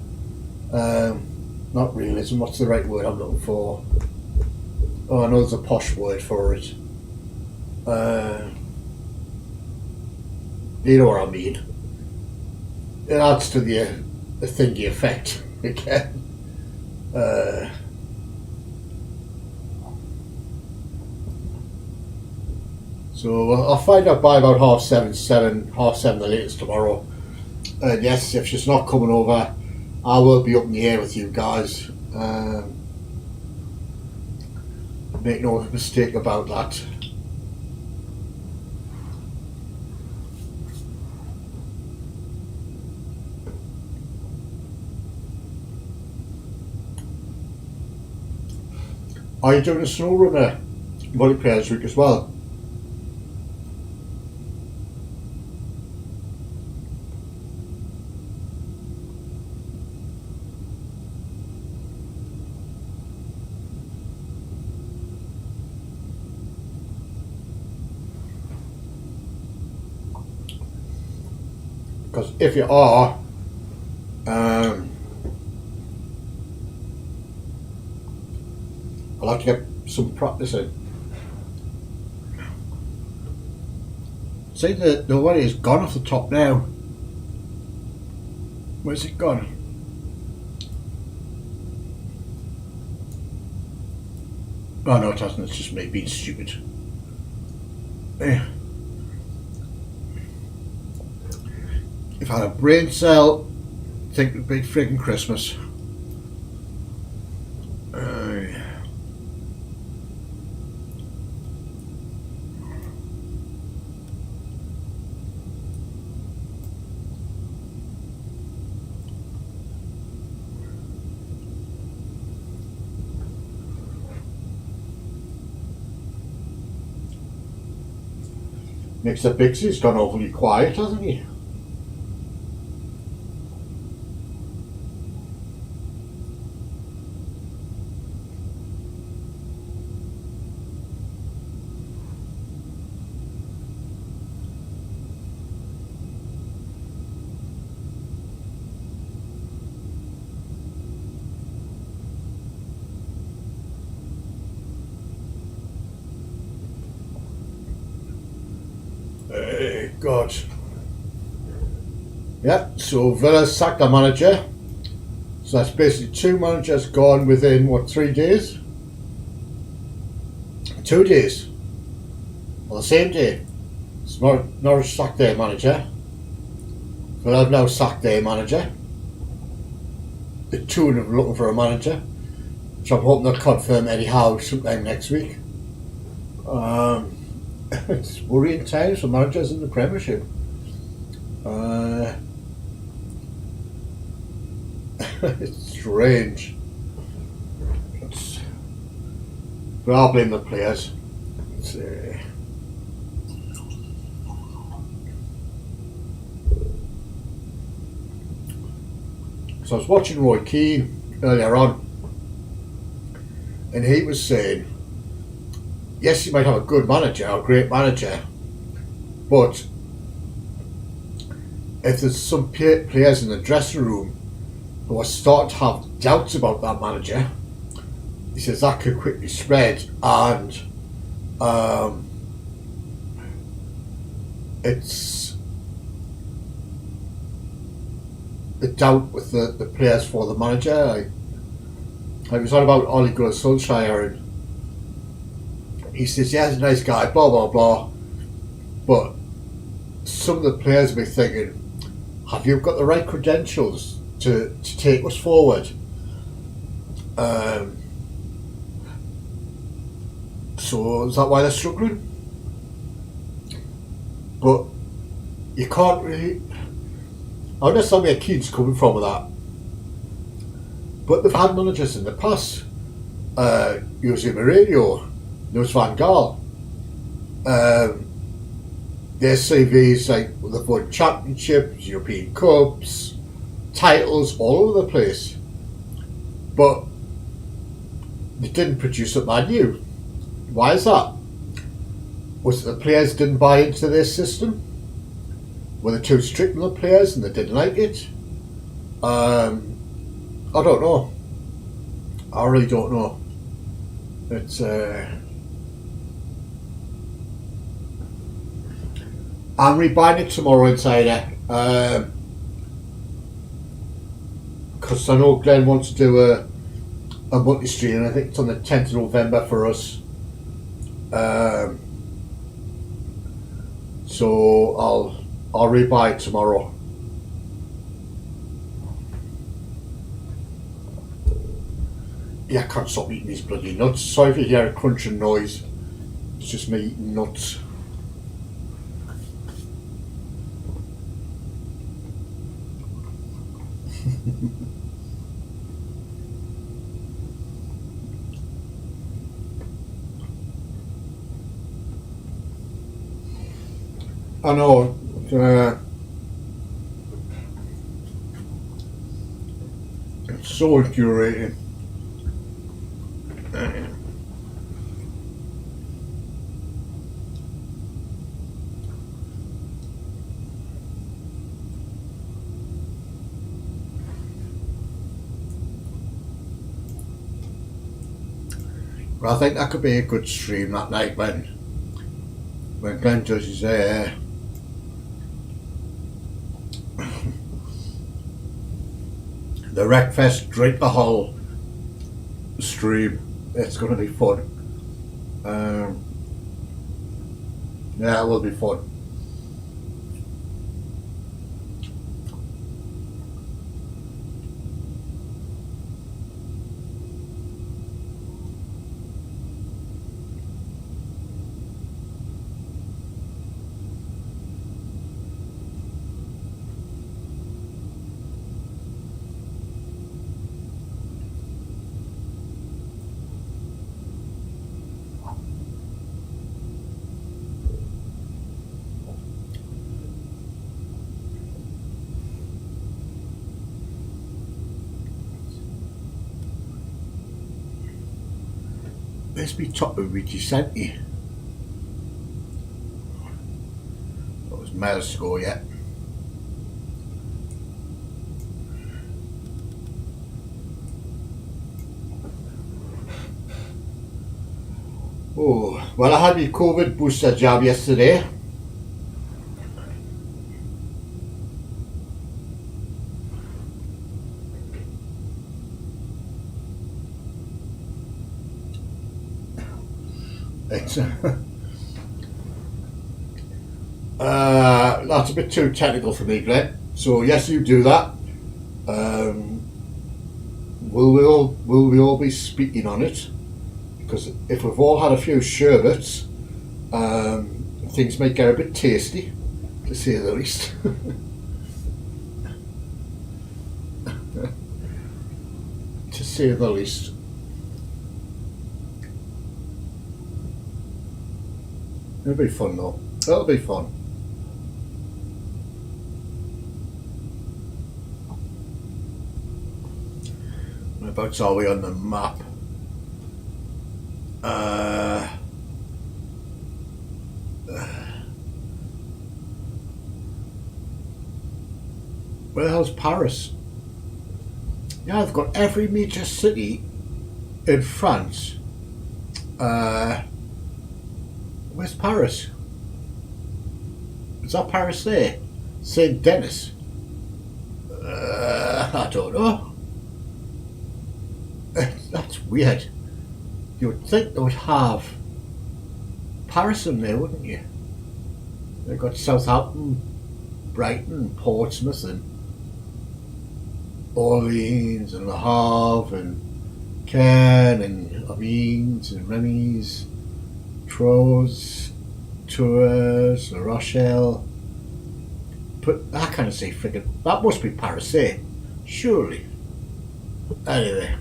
not realism, what's the right word I'm looking for? Oh, I know there's a posh word for it. You know what I mean. It adds to the thingy effect again. So I'll find out by about 7:30 the latest tomorrow. And yes, if she's not coming over, I will be up in the air with you guys. Make no mistake about that. Are you doing a snow runner multiplayer this week as well? because if you are, I'll have to get some practice in. See, the worry is gone off the top now. Where's it gone? Oh no, it hasn't. It's just me being stupid. Yeah. If I had a brain cell, I think it'd be friggin' Christmas. Mr. Bixie's gone overly quiet, hasn't he? God. Yeah, so Villa sacked their manager. So that's basically 2 managers gone within, what, 3 days? 2 days. On the same day. So Norwich sacked their manager. Villa have now sacked their manager. The 2 of them looking for a manager. So I'm hoping they'll confirm Eddie Howe sometime next week. It's worrying times for managers in the Premiership. It's strange. But I'll blame the players. So I was watching Roy Keane earlier on, and he was saying, yes, you might have a good manager, a great manager, but if there's some players in the dressing room who are starting to have doubts about that manager, he says that could quickly spread, and it's the doubt with the players for the manager. I was on about Ole Gunnar Solskjaer, and he says, yeah, he's a nice guy, blah, blah, blah. But some of the players will be thinking, have you got the right credentials to take us forward? So is that why they're struggling? But you can't really... I understand where Keane's coming from with that. But they've had managers in the past. Jose Mourinho, there was Van Gaal. Their CVs, like, they've won championships, European Cups, titles all over the place. But they didn't produce at Man U. Why is that? Was it the players didn't buy into their system? Were they too strict on the players and they didn't like it? I don't know. I really don't know. It's I'm rebuying it tomorrow, Insider, because I know Glenn wants to do a multi-stream, and I think it's on the 10th of November for us. So I'll rebuy it tomorrow. Yeah, I can't stop eating these bloody nuts. Sorry if you hear a crunching noise. It's just me eating nuts. I know. It's so infuriating. Well, I think that could be a good stream that night when Glenn does his the Wreckfest Drink the Hole stream. It's going to be fun. Yeah, it will be fun. Let's be top of Ricci Senti. That was miles ago yet. Oh, well, I had my COVID booster jab yesterday. It's that's a bit too technical for me, Glenn. So yes, you do that. Will we all be speaking on it? Because if we've all had a few sherbets, things may get a bit tasty, to say the least. To say the least. It'll be fun though. It'll be fun. Whereabouts are we on the map? Where the hell's Paris? Yeah, I've got every major city in France. Where's Paris? Is that Paris there? Saint Denis? I don't know. That's weird. You would think they would have Paris in there, wouldn't you? They've got Southampton, Brighton, Portsmouth, and Orleans, and Le Havre, and Caen, and Amiens, and Rennes, Troyes, Tours, La Rochelle. But I can't say friggin'. That must be Paris, eh? Surely. Anyway.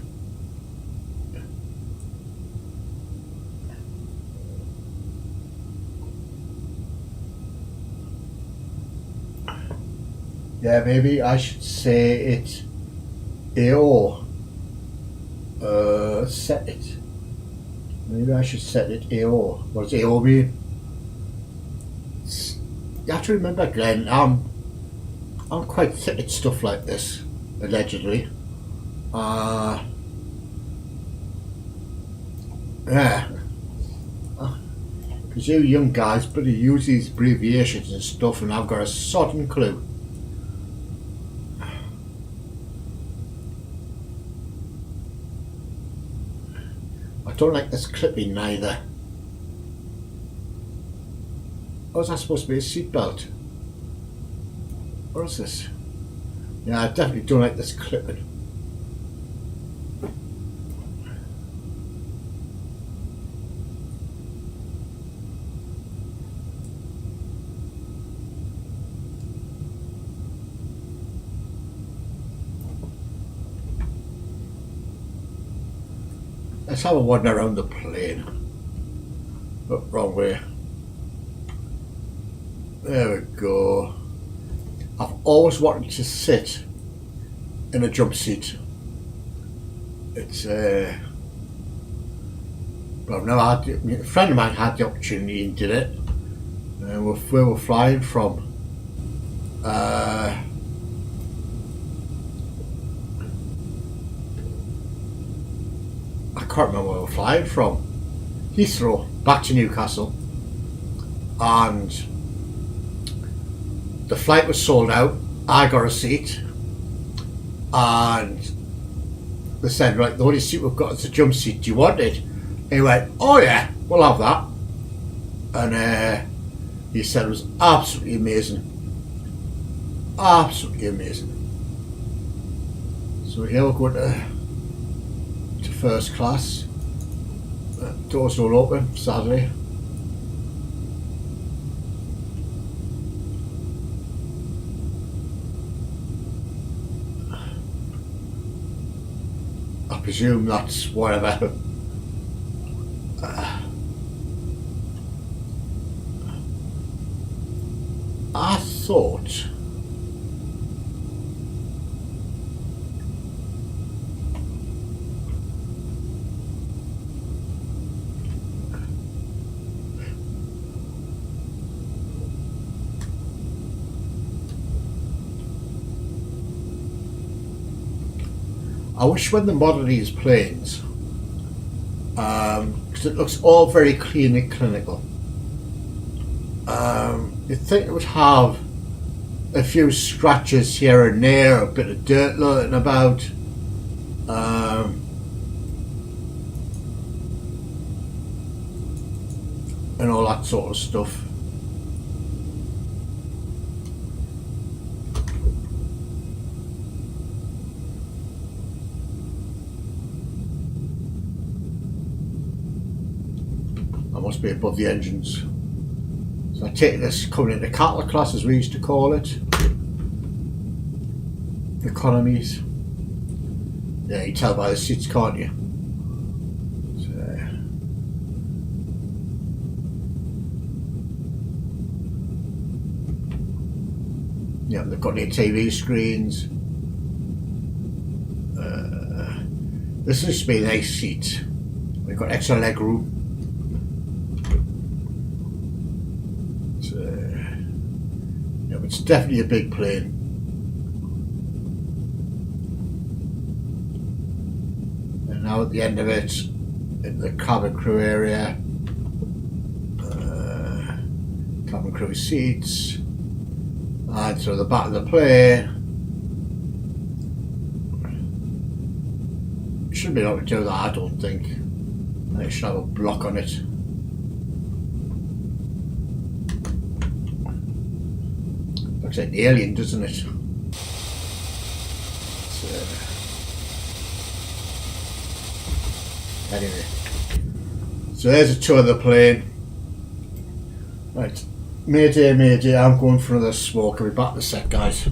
Yeah, maybe I should say it AO. Set it. Maybe I should set it AO. What does AO mean? You have to remember, Glenn, I'm quite thick at stuff like this, allegedly. Yeah. Because you young guys bloody use these abbreviations and stuff, and I've got a sodden clue. I don't like this clipping neither. Oh, is that supposed to be a seatbelt? What is this? Yeah, I definitely don't like this clipping. Let's have a wander around the plane. Oh, wrong way. There we go. I've always wanted to sit in a jump seat. It's but I've never had a friend of mine had the opportunity and did it. Where we're flying from. I can't remember where we're flying from. Heathrow back to Newcastle, and the flight was sold out. I got a seat, and they said, right, the only seat we've got is a jump seat. Do you want it? And he went, oh yeah, we'll have that. And he said it was absolutely amazing. Absolutely amazing. So here we're going to first class. Doors all open, sadly. I presume that's whatever. I thought I wish when they model these planes, because it looks all very clean and clinical, you'd think it would have a few scratches here and there, a bit of dirt floating about, and all that sort of stuff. Must be above the engines. So I take this coming into cattle class, as we used to call it. Economies. Yeah, you tell by the seats, can't you? So, yeah, they've got their TV screens. This used to be a nice seat. We've got extra leg room. It's definitely a big plane. And now at the end of it, in the cabin crew area, cabin crew seats, and so the back of the plane. Shouldn't be able to do that, I don't think. It should have a block on it. Looks like the alien, doesn't it? Anyway, so there's a tour of the plane. Right, mayday, mayday, I'm going for another smoke. I'll be back in a sec, guys.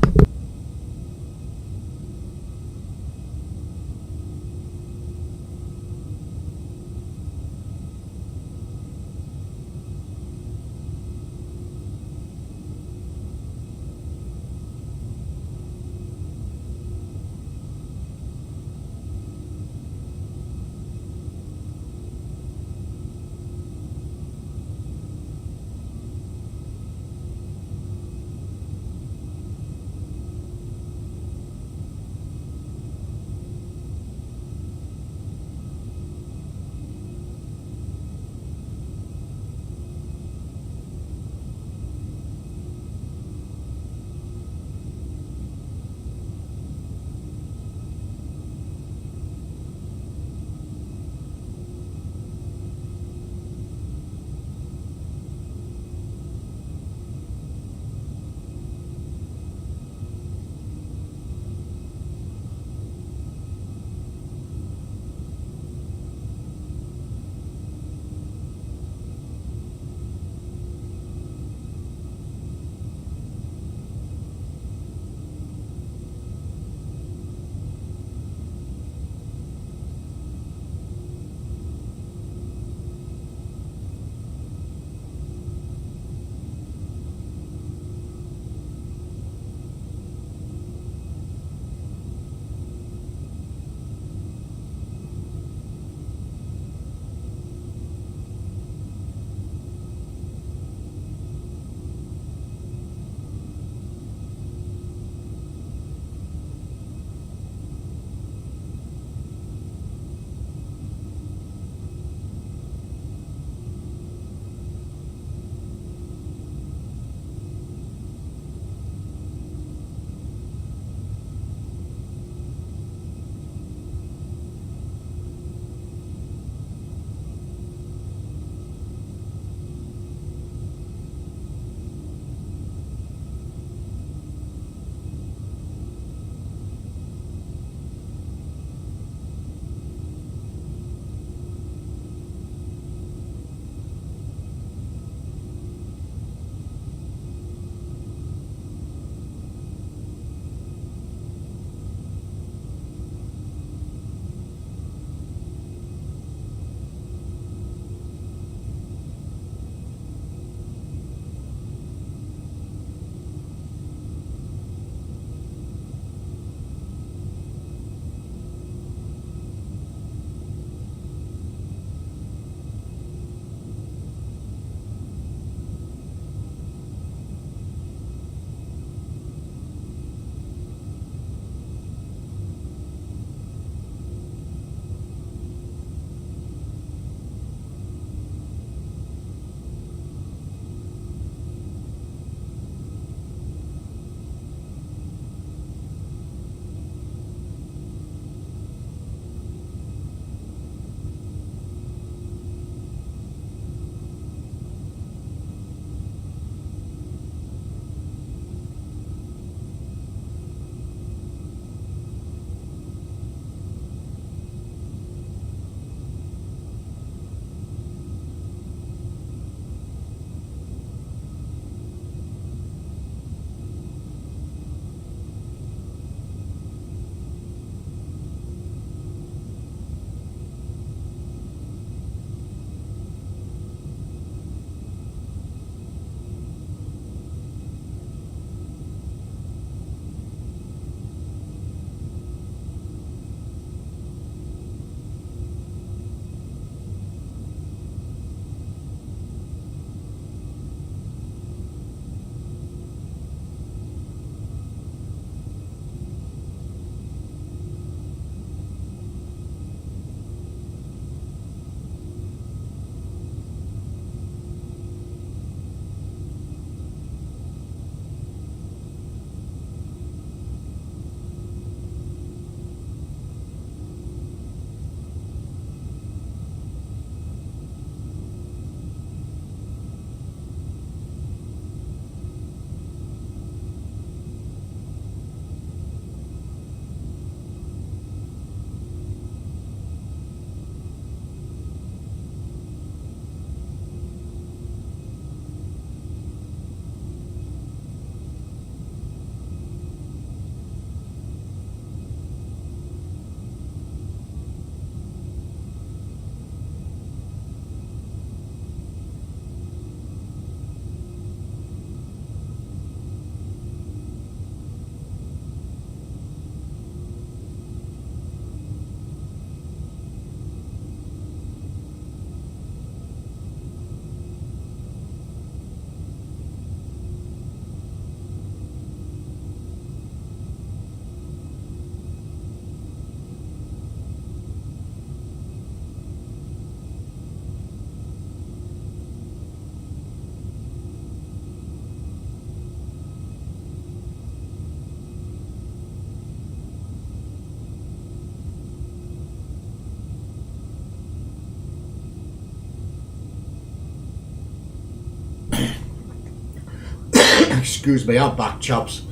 Excuse me, I'm back, chaps.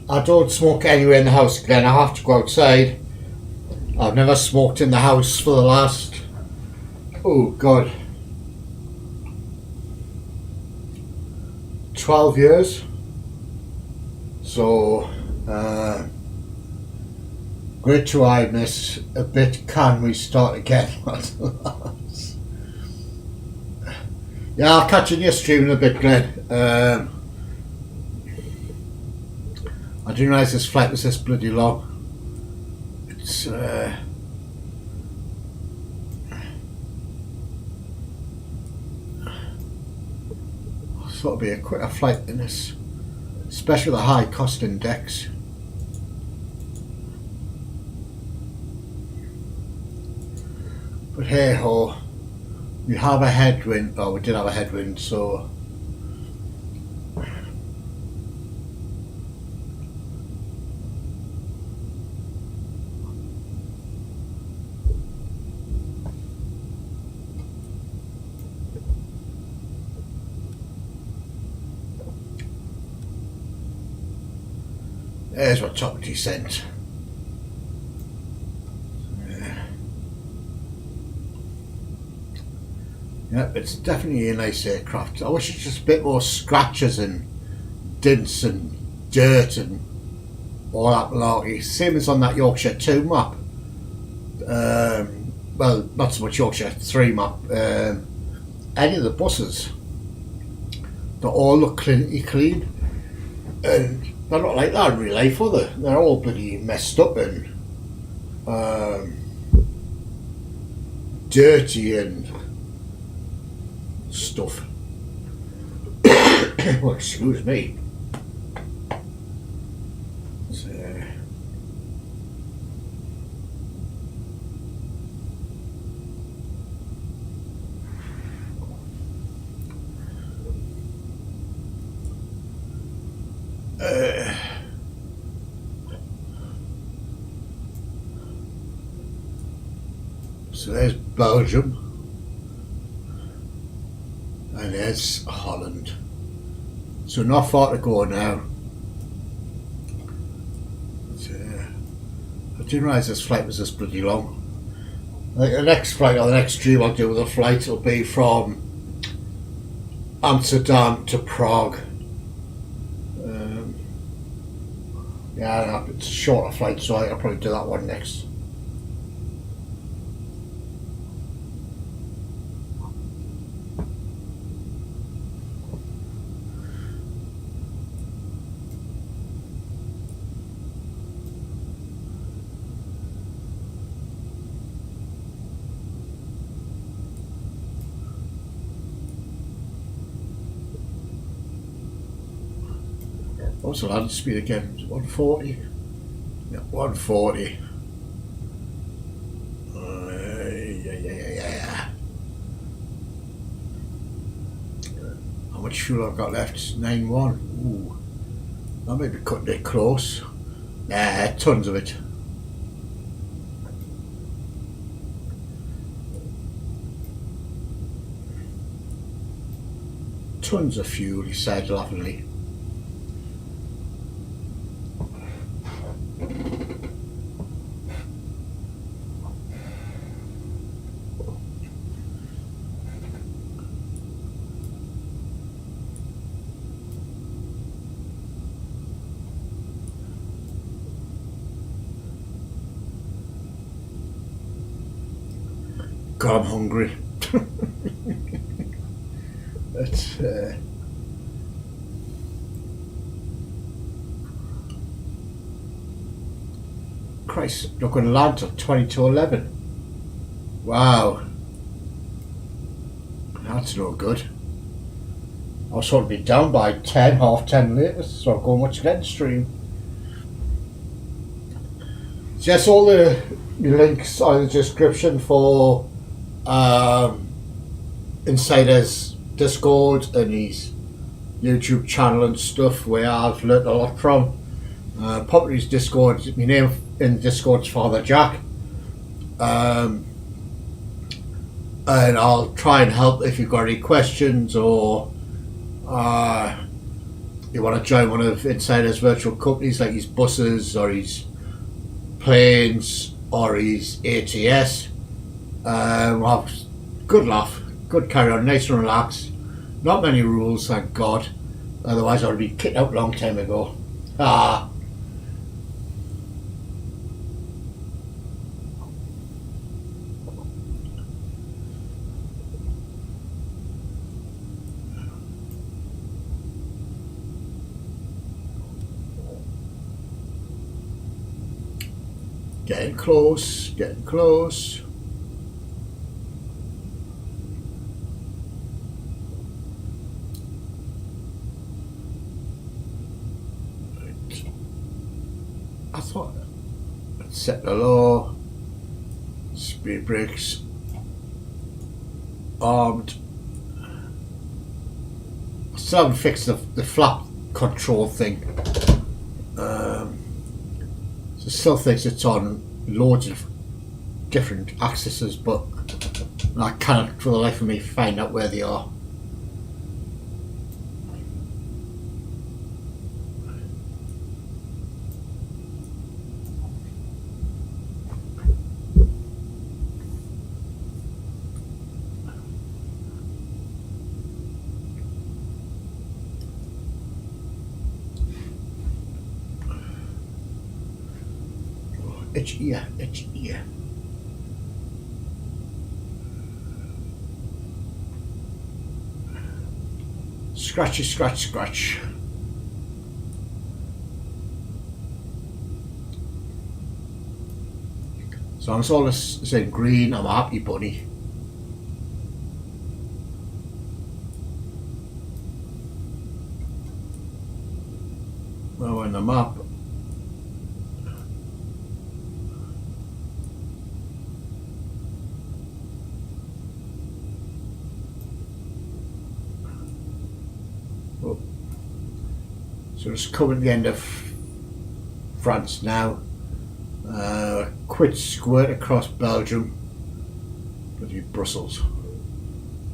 I don't smoke anywhere in the house, Glenn. I have to go outside. I've never smoked in the house for the last, oh God, 12 years. So, great to I miss a bit. Can we start again? Yeah, I'll catch you in your stream in a bit, Glenn. I didn't realise this flight was this bloody long. It's I thought it'd be a quicker flight than this, especially the high cost index. But hey ho, we have a headwind. Oh, we did have a headwind, so. There's my top descent. Yeah, it's definitely a nice aircraft. I wish it's just a bit more scratches and dents and dirt and all that malarkey. Same as on that Yorkshire 2 map. Well, not so much Yorkshire 3 map. Any of the buses, they all look clinically clean. And they're not like that in real life, are they? They're all bloody messed up and dirty and stuff. Well, excuse me. So, so there's Belgium and there's Holland. So not far to go now. But, I didn't realise this flight was this bloody long. Like the next flight or the next stream I'll do with a flight will be from Amsterdam to Prague. Yeah, it's a shorter flight, so I'll probably do that one next. What's the landing speed again? Is it 140? Yeah, 140. Yeah. How much fuel I've got left? 9.1. Ooh, that might be cutting it close. Nah, tons of it. Tons of fuel, he said laughingly. God, I'm hungry. That's Christ, not going to land till 22:11. Wow, that's no good. I was sort of be down by 10, half 10 latest, so I'll go and watch again stream. So yes, all the links are in the description for Insider's Discord and his YouTube channel and stuff, where I've learnt a lot from. Pop his Discord. My name in the Discord's Father Jack, and I'll try and help if you've got any questions or you want to join one of Insider's virtual companies like his buses or his planes or his ATS, well, good laugh, good carry on, nice and relaxed. Not many rules, thank God. Otherwise, I would be kicked out a long time ago. Ah. Getting close, getting close. Right. I thought, let's set the low. Speed brakes. Armed. I still haven't fixed the flap control thing. So still thinks it's on loads of different axes, but I can't for the life of me find out where they are. Itchy ear, itchy ear. Scratchy, scratch, scratch. So long as all this is in green, I'm a happy bunny. Well, on the map. So it's coming to the end of France now. Quit squirt across Belgium. Bloody Brussels.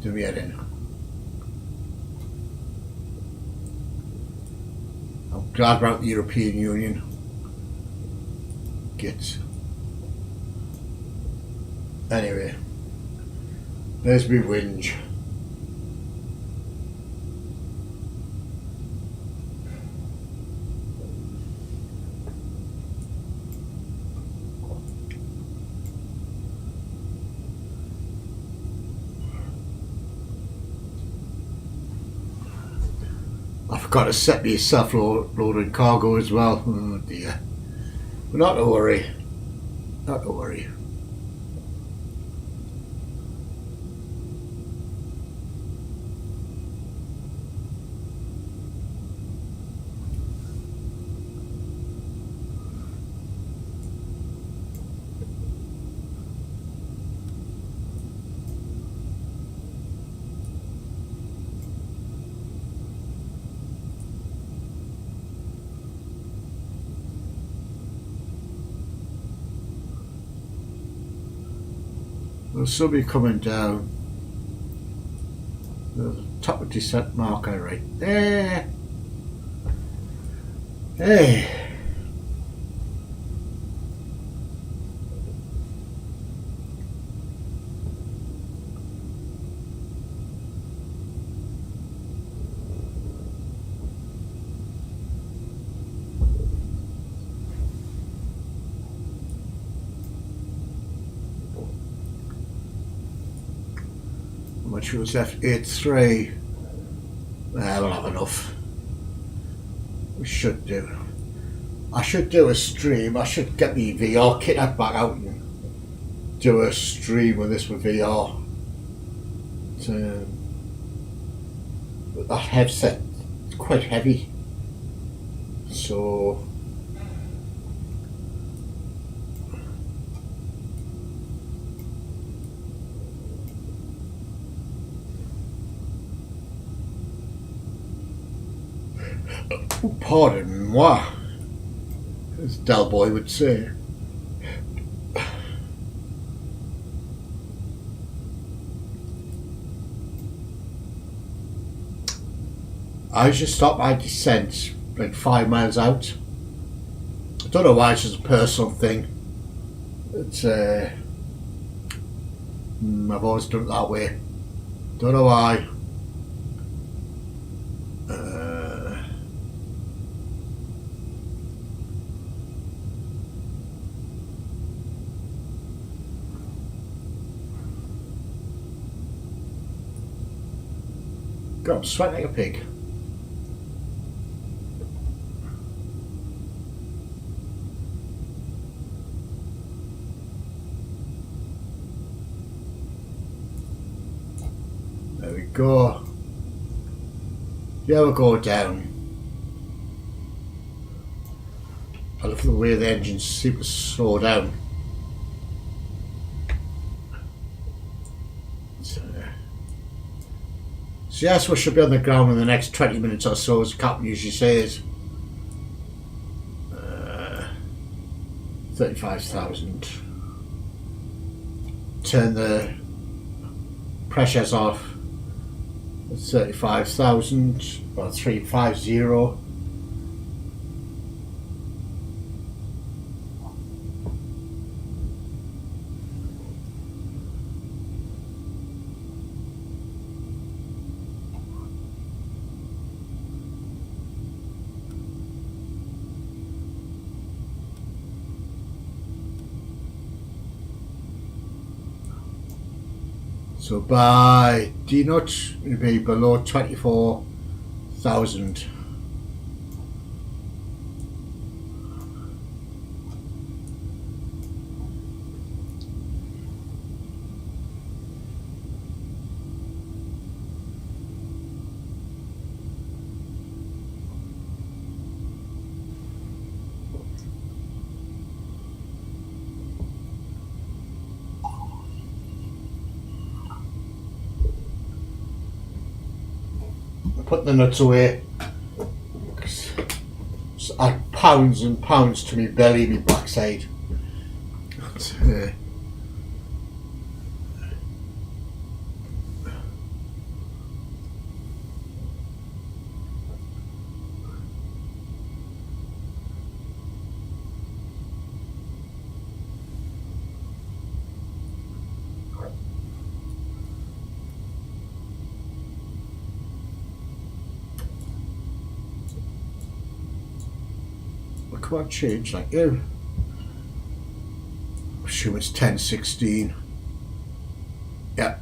Do we head in? I'm glad we're out the European Union. Gits. Anyway. There's me whinge. I forgot to set me self-loading cargo as well. Oh dear. But not to worry. Not to worry. There's somebody coming down. There's a top of descent marker right there. Hey. Much was left 8-3. We'll have enough. We should do. I should do a stream. I should get the VR kit back out and do a stream with this with VR. But that headset is quite heavy. So pardon moi, as Del Boy would say. I just stopped my descent like 5 miles out. I don't know why, it's just a personal thing. It's I've always done it that way. Don't know why. God, I'm sweating like a pig. There we go. Yeah, we'll go down. I love the way the engines seem to slow down. So yes, we should be on the ground in the next 20 minutes or so, as the captain usually says. 35,000. Turn the pressures off. 35,000 or 350. So by D nut it'll be below 24,000. Put the nuts away. Add pounds and pounds to me belly, me backside. Come on, change like you. Assume it's 10:16. Yeah.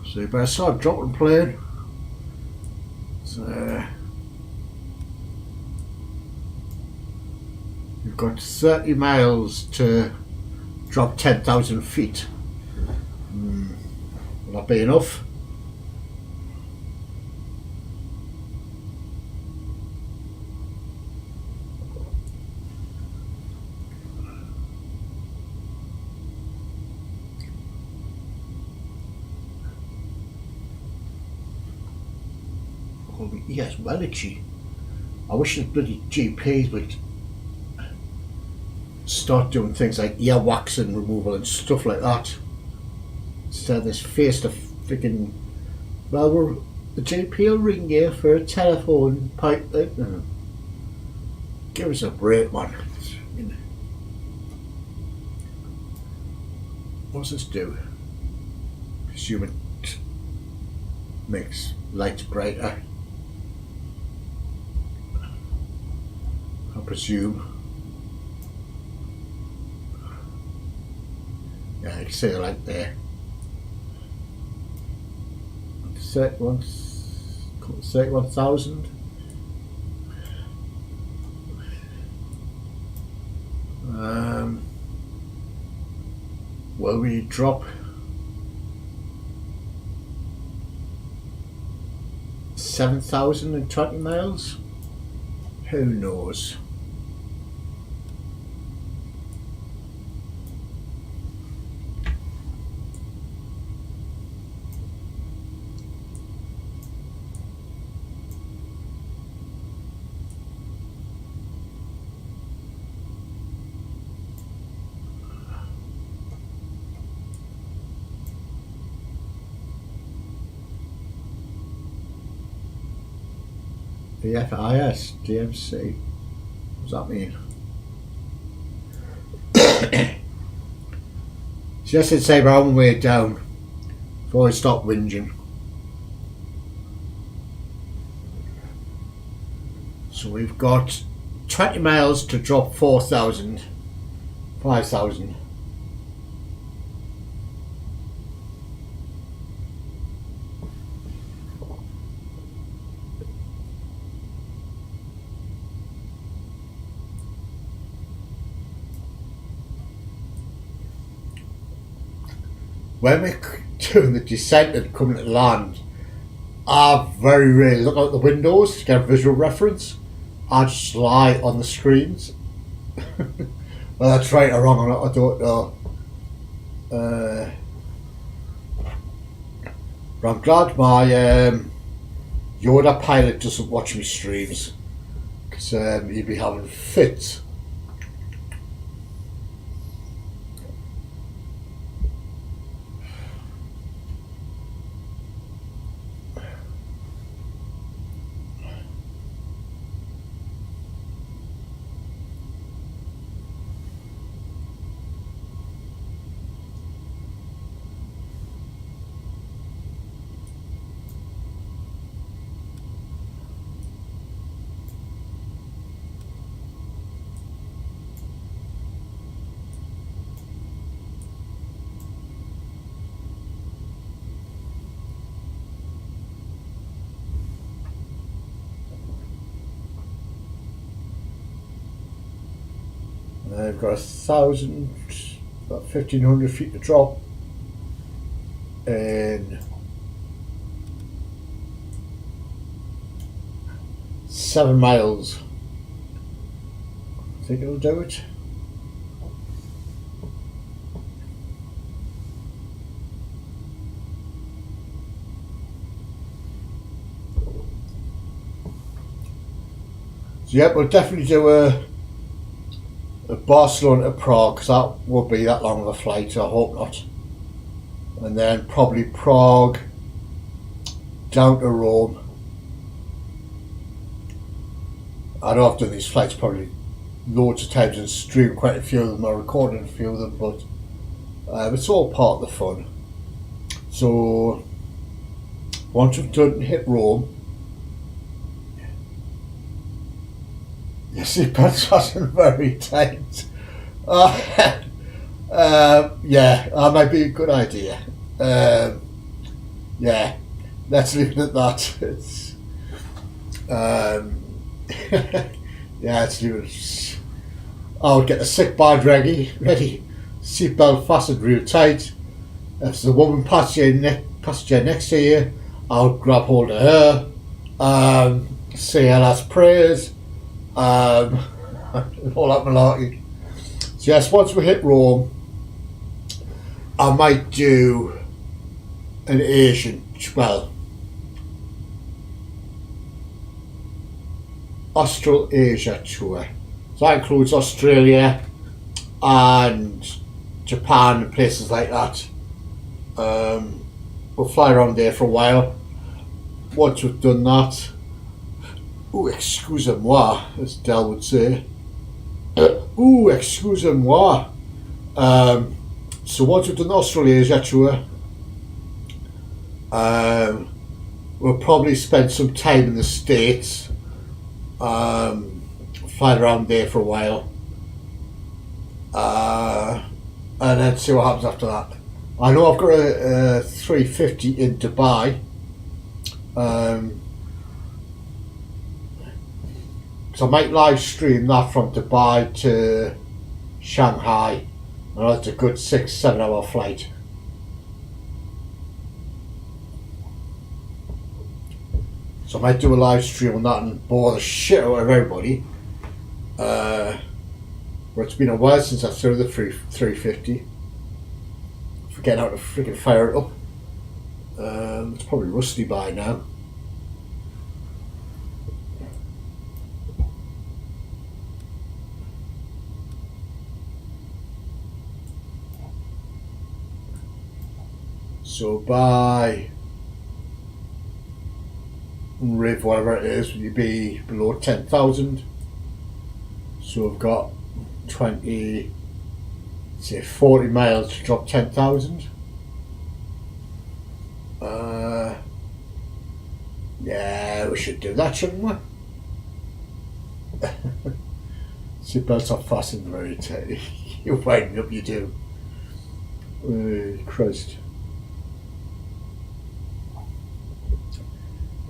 So you better start dropping plane. So you've got 30 miles to drop 10,000 feet. Will that be enough? Yes, well itchy. I wish the bloody GPs would start doing things like ear waxing removal and stuff like that. Instead of this face to freaking, well, the GP will ring you for a telephone pipe. Give us a break, man. What's this do? Presume it makes lights brighter. I presume. Yeah, you can see the light there. 31,000. Will we drop 7,020 miles? Who knows? EFIS, DMC. What does that mean? Just to say we're on the way down before we stop whinging. So we've got 20 miles to drop 4,000, 5,000. When we're doing the descent and coming to land, I very rarely look out the windows to get a visual reference. I just lie on the screens. Well, that's right or wrong or not, I don't know. But I'm glad my Yoda pilot doesn't watch me streams, because he'd be having fits. I've got 1,000, about 1,500 feet to drop, and 7 miles. I think it'll do it. So yeah, we'll definitely do a Barcelona to Prague, because that won't be that long of a flight, I hope not. And then probably Prague down to Rome. I know I've done these flights probably loads of times and streamed quite a few of them, I recorded a few of them, but it's all part of the fun. So once we've done hit Rome, your seatbelt's wasn't very tight. Yeah, that might be a good idea. Yeah, let's leave it at that. It's, yeah, let's leave it. I would get the sick bag ready. Seatbelt fastened real tight. If there's a woman passenger next to you, I'll grab hold of her. Say her last prayers. All that malarkey. So yes, once we hit Rome, I might do an Asian, well, Australasia tour. So that includes Australia and Japan and places like that. We'll fly around there for a while. Once we've done that, ooh, excusez-moi, as Del would say. Ooh, excusez-moi. So once we've done the Australasia tour, we'll probably spend some time in the States, fly around there for a while, and then see what happens after that. I know I've got a 350 in Dubai. So I might live stream that from Dubai to Shanghai. I know it's a good 6-7 hour flight. So I might do a live stream on that and bore the shit out of everybody. But it's been a while since I threw the 350. Forgetting how to freaking fire it up. It's probably rusty by now. So by Riv, whatever it is, will be below 10,000. So we've got 20, say 40 miles to drop 10,000. Yeah, we should do that, shouldn't we? Seatbelts are fastened very tightly. You're winding up, you do. Christ.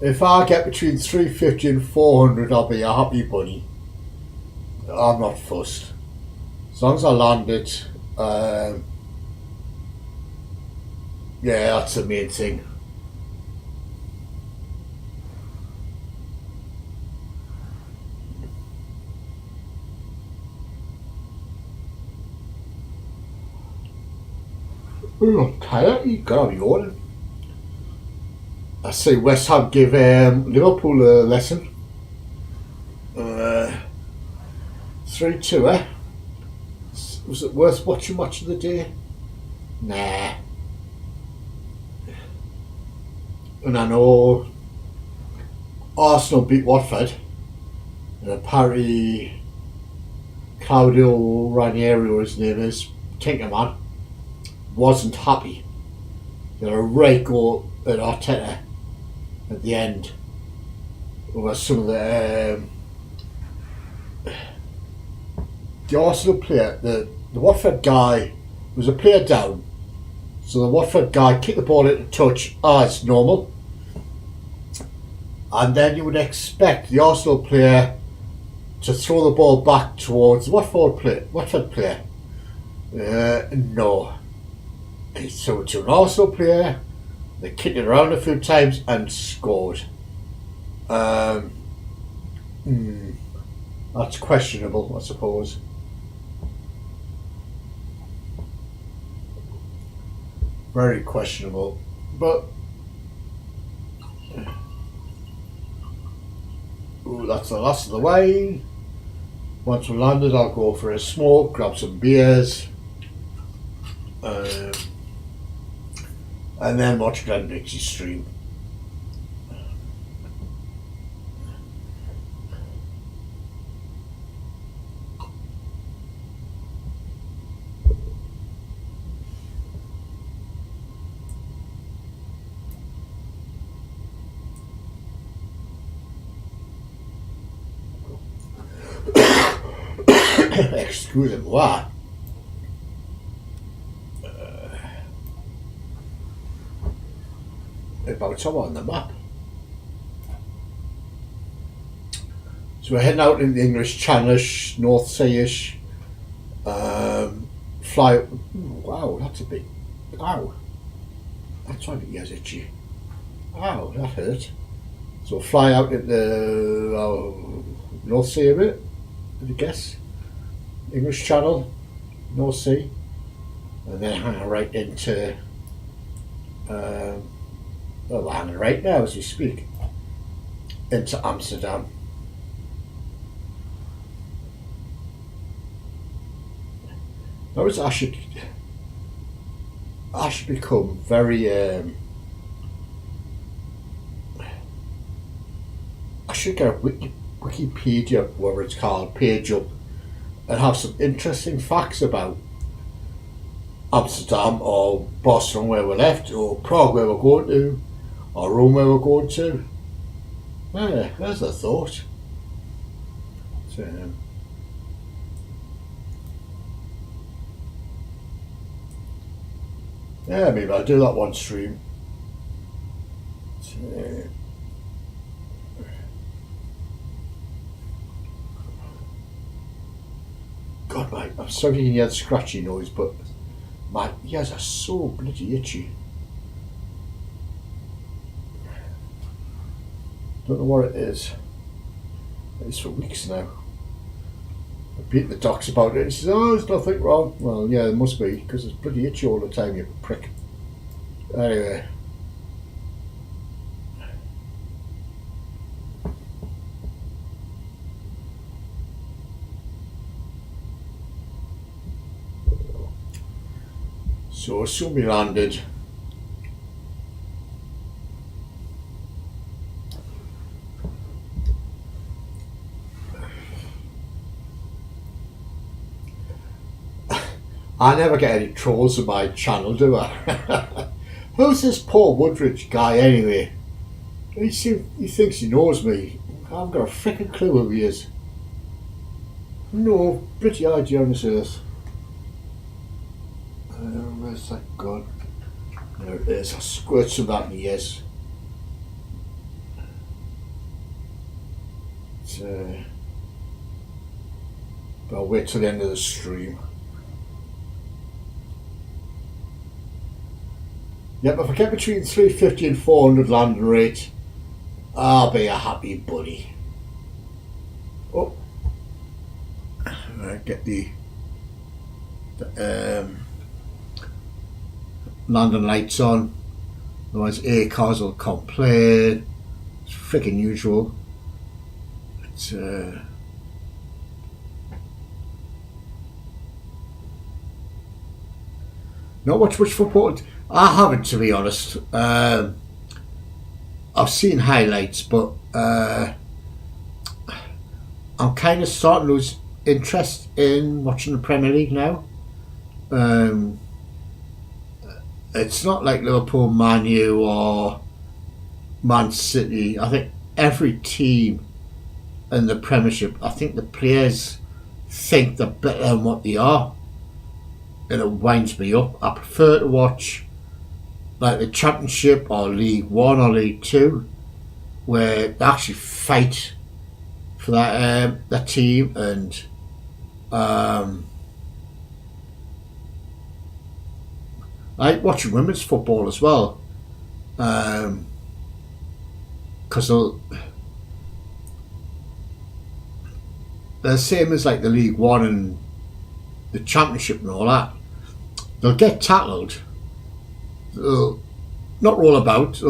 If I get between 350 and 400, I'll be a happy bunny. I'm not fussed. As long as I land it, yeah, that's the main thing. I'm tired, you gotta be yawning. I see West Ham give Liverpool a lesson. 3-2, eh? Was it worth watching much of the day? Nah. And I know Arsenal beat Watford, and apparently Claudio Ranieri, or his name is, Tinkerman, wasn't happy. There were a right goal at Arteta at the end over some of the Arsenal player, the Watford guy was a player down, so the Watford guy kicked the ball into touch as normal, and then you would expect the Arsenal player to throw the ball back towards the Watford player. No. He threw it to an Arsenal player, they kicked it around a few times and scored. That's questionable, I suppose. Very questionable. But that's the last of the way. Once we're landed, I'll go for a smoke, grab some beers, and then watch Glenn Dixie's stream. Excusez-moi. About someone on the map. So we're heading out in the English Channel-ish, North Sea-ish. Fly. Ooh, wow, that's a big. Ow. That's why my ears itchy. Ow, that hurt. So fly out in the North Sea a bit, I guess. English Channel, North Sea, and then hang right into. Well, we're hanging right now as we speak into Amsterdam. Notice I should become very I should get a Wikipedia, whatever it's called, page up and have some interesting facts about Amsterdam or Boston where we left, or Prague where we're going to, or Rome where we're going to. Yeah, there's a thought. So, yeah, maybe I'll do that one stream. So, God, mate, I'm sorry you can hear the scratchy noise, but my ears are so bloody itchy. Don't know what it is. It's for weeks now. I beat the docs about it. He says, "Oh, there's nothing wrong." Well, yeah, there must be, because it's bloody itchy all the time, you prick. Anyway. So soon we landed. I never get any trolls on my channel, do I? Who's this Paul Woodridge guy anyway? He thinks he knows me. I haven't got a freaking clue who he is. No pretty idea on this earth. Where's that gone? There it is. I squirt some of that in the ears. But I'll wait till the end of the stream. Yep, if I get between 350 and 400 landing rate, I'll be a happy buddy. Oh, right, get the landing lights on. Otherwise, cars will complain. It's freaking usual. It's not much football. I haven't, to be honest. I've seen highlights, but I'm kind of starting to lose interest in watching the Premier League now. It's not like Liverpool, Man U, or Man City. I think every team in the Premiership, I think the players think they're better than what they are, and it winds me up. I prefer to watch like the Championship or League One or League Two, where they actually fight for that team, and I like watching women's football as well, because they're the same as like the League One and the Championship and all that. They'll get tackled. They'll not roll about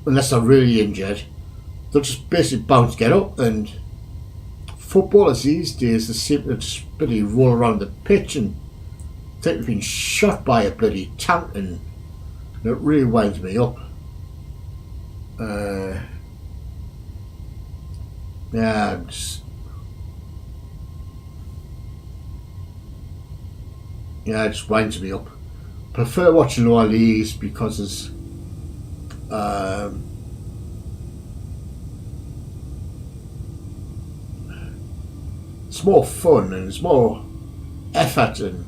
unless they're really injured. They'll just basically bounce, get up. And footballers these days, they seem to just really roll around the pitch and think they've been shot by a bloody tank, and it really winds me up. Yeah, it just winds me up. Prefer watching lower leagues because it's more fun and it's more effort and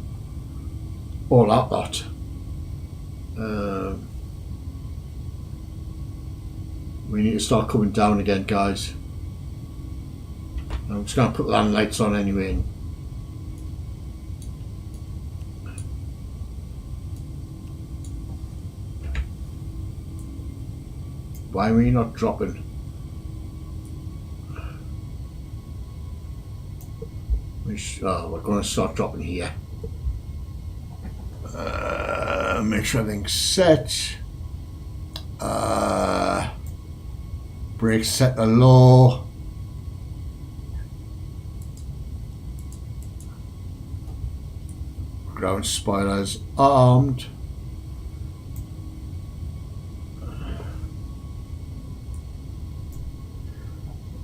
all that lot. We need to start coming down again, guys. I'm just going to put the land lights on anyway. Why are we not dropping? We're going to start dropping here. Make sure everything's set. Brakes set to low. Ground spoilers armed.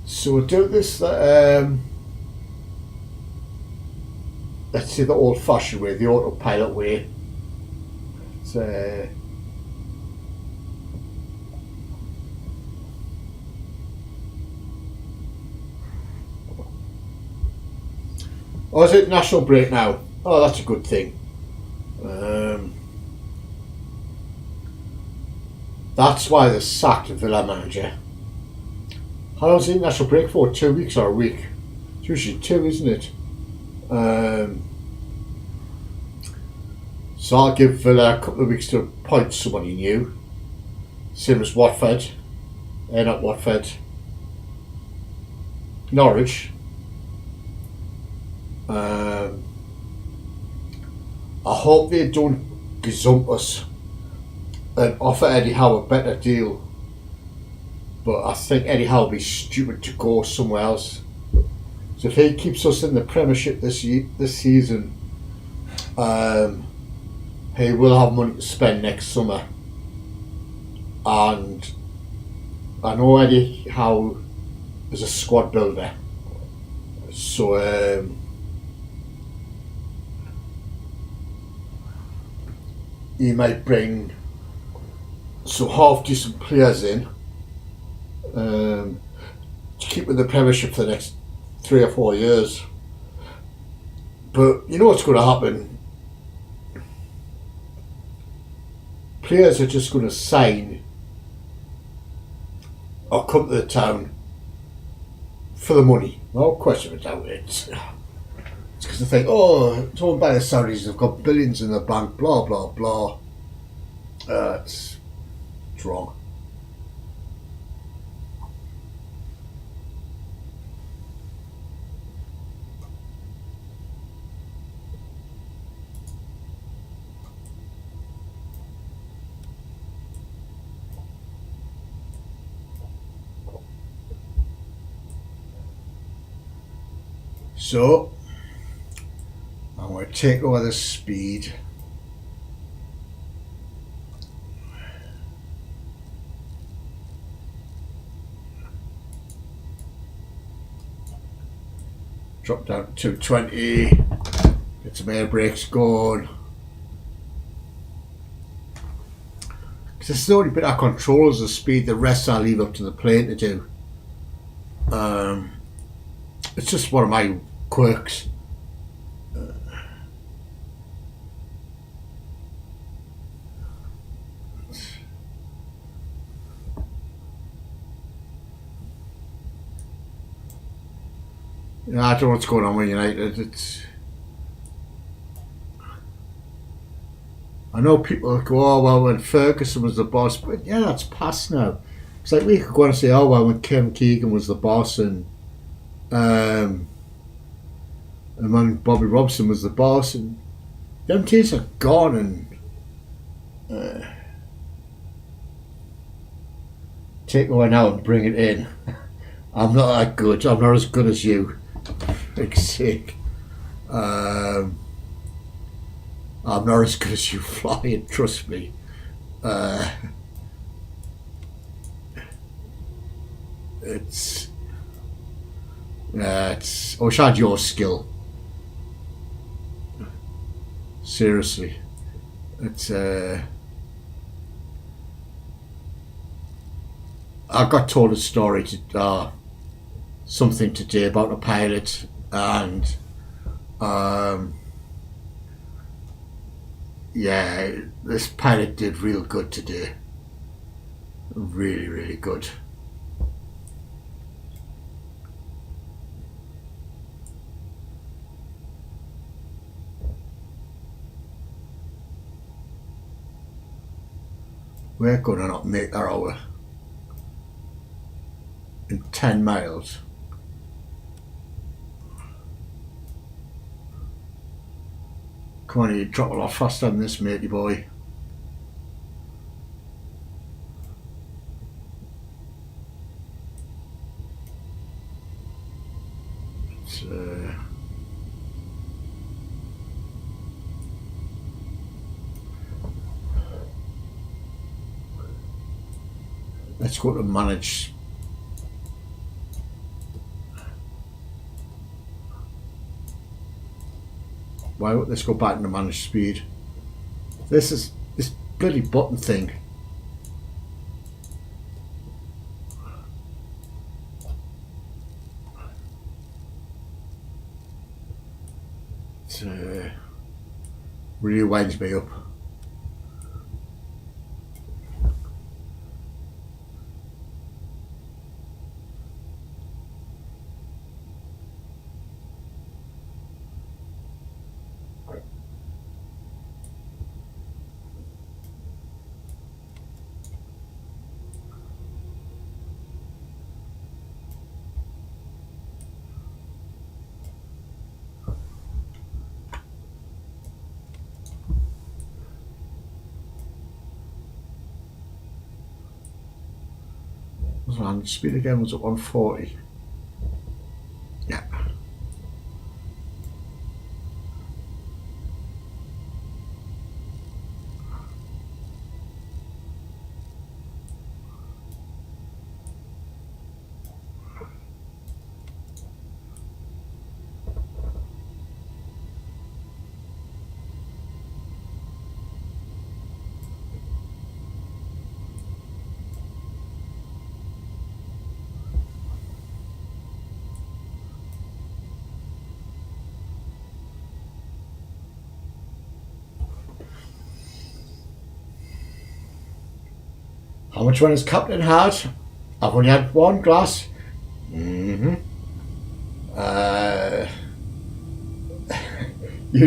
So we'll do this, let's say the old-fashioned way, the autopilot way. Oh, is it national break now? Oh, that's a good thing. That's why they sacked the Villa manager. How long is the international break for? 2 weeks or a week? It's usually 2, isn't it? So I'll give Villa a couple of weeks to appoint somebody new. Same as Watford. Not Watford. Norwich. I hope they don't gazump us and offer Eddie Howe a better deal. But I think Eddie Howe will be stupid to go somewhere else. So if he keeps us in the Premiership this season, he will have money to spend next summer. And I know Eddie Howe is a squad builder. So you might bring some half decent players in to keep in the Premiership for the next 3 or 4 years. But you know what's going to happen? Players are just going to sign or come to the town for the money. No question about it. It's because they think, oh, it's owned by the Saudis, they've got billions in the bank, blah, blah, blah. It's wrong. So, I'm going to take over the speed. Drop down to 220. Get some air brakes going. Because it's the only bit I control is the speed. The rest I leave up to the plane to do. It's just one of my quirks. I don't know what's going on with United. I know people go, oh well, when Ferguson was the boss, but yeah, that's past now. It's like we could go on and say, oh well, when Kevin Keegan was the boss and when Bobby Robson was the boss, and them teams are gone, and take away now and bring it in. I'm not that good. I'm not as good as you. Big sick. I'm not as good as you flying, trust me. It's I wish I had your skill. Seriously. It's I got told a story something today about a pilot, and yeah, this pilot did real good today. Really, really good. We're going to not make that hour in 10 miles. Come on, you drop a lot faster than this, matey boy. It's, let's go to manage. Why won't this go back into manage speed? This bloody button thing. It really winds me up. And speed again was at 140. Yeah. How much one has Captain had? I've only had one glass. You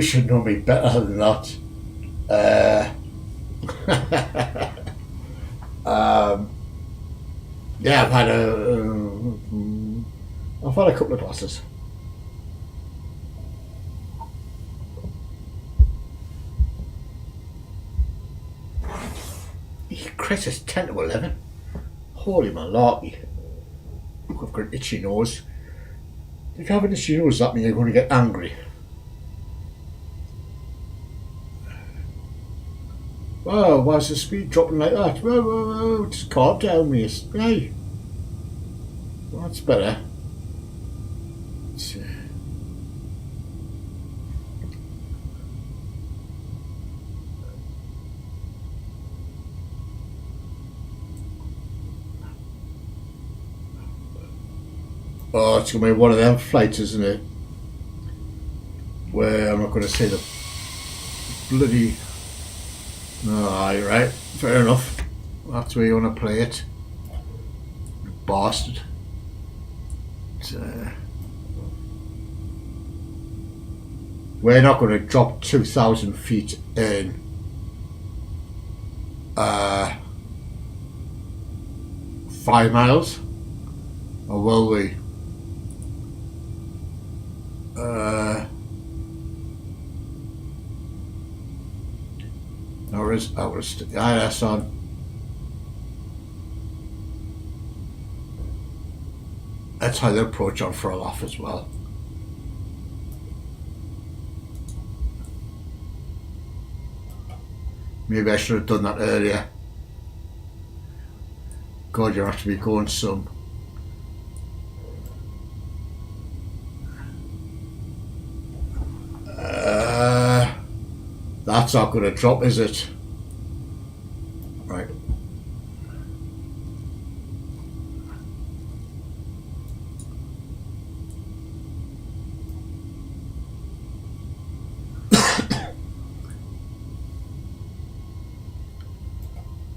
should know me better than that. Yeah, I've had a couple of glasses. Chris, it's 10 to 11. Holy malarkey. I've got an itchy nose. If you have an itchy nose, that means you're going to get angry. Oh, why is the speed dropping like that? Whoa, whoa, whoa, just calm down, mate. Hey. Well, that's better. Oh, it's going to be one of them flights, isn't it? Where I'm not going to say the bloody... Oh, you're right. Fair enough. That's where you want to play it. You bastard. We're not going to drop 2,000 feet in 5 miles, or will we? Or is ours? That's on. That's how they approach on for a laugh as well. Maybe I should have done that earlier. God, you have to be going some. That's not going to drop, is it? Right.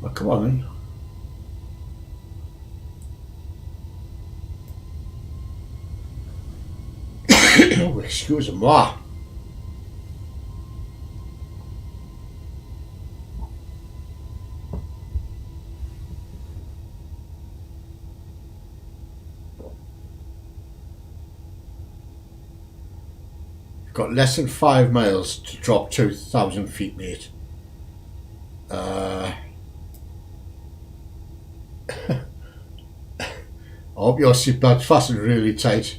Well, come on then. Oh, excuse-moi. Got less than 5 miles to drop 2,000 feet, mate. I hope your seatbelt's fastened really tight,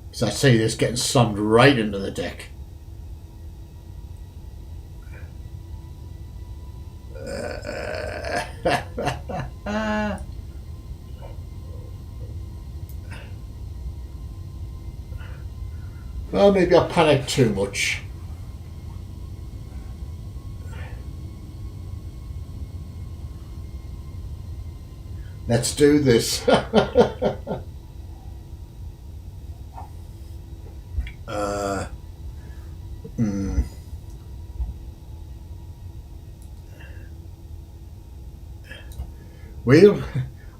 because I see this getting slammed right into the deck. Well, maybe I panicked too much. Let's do this. Well,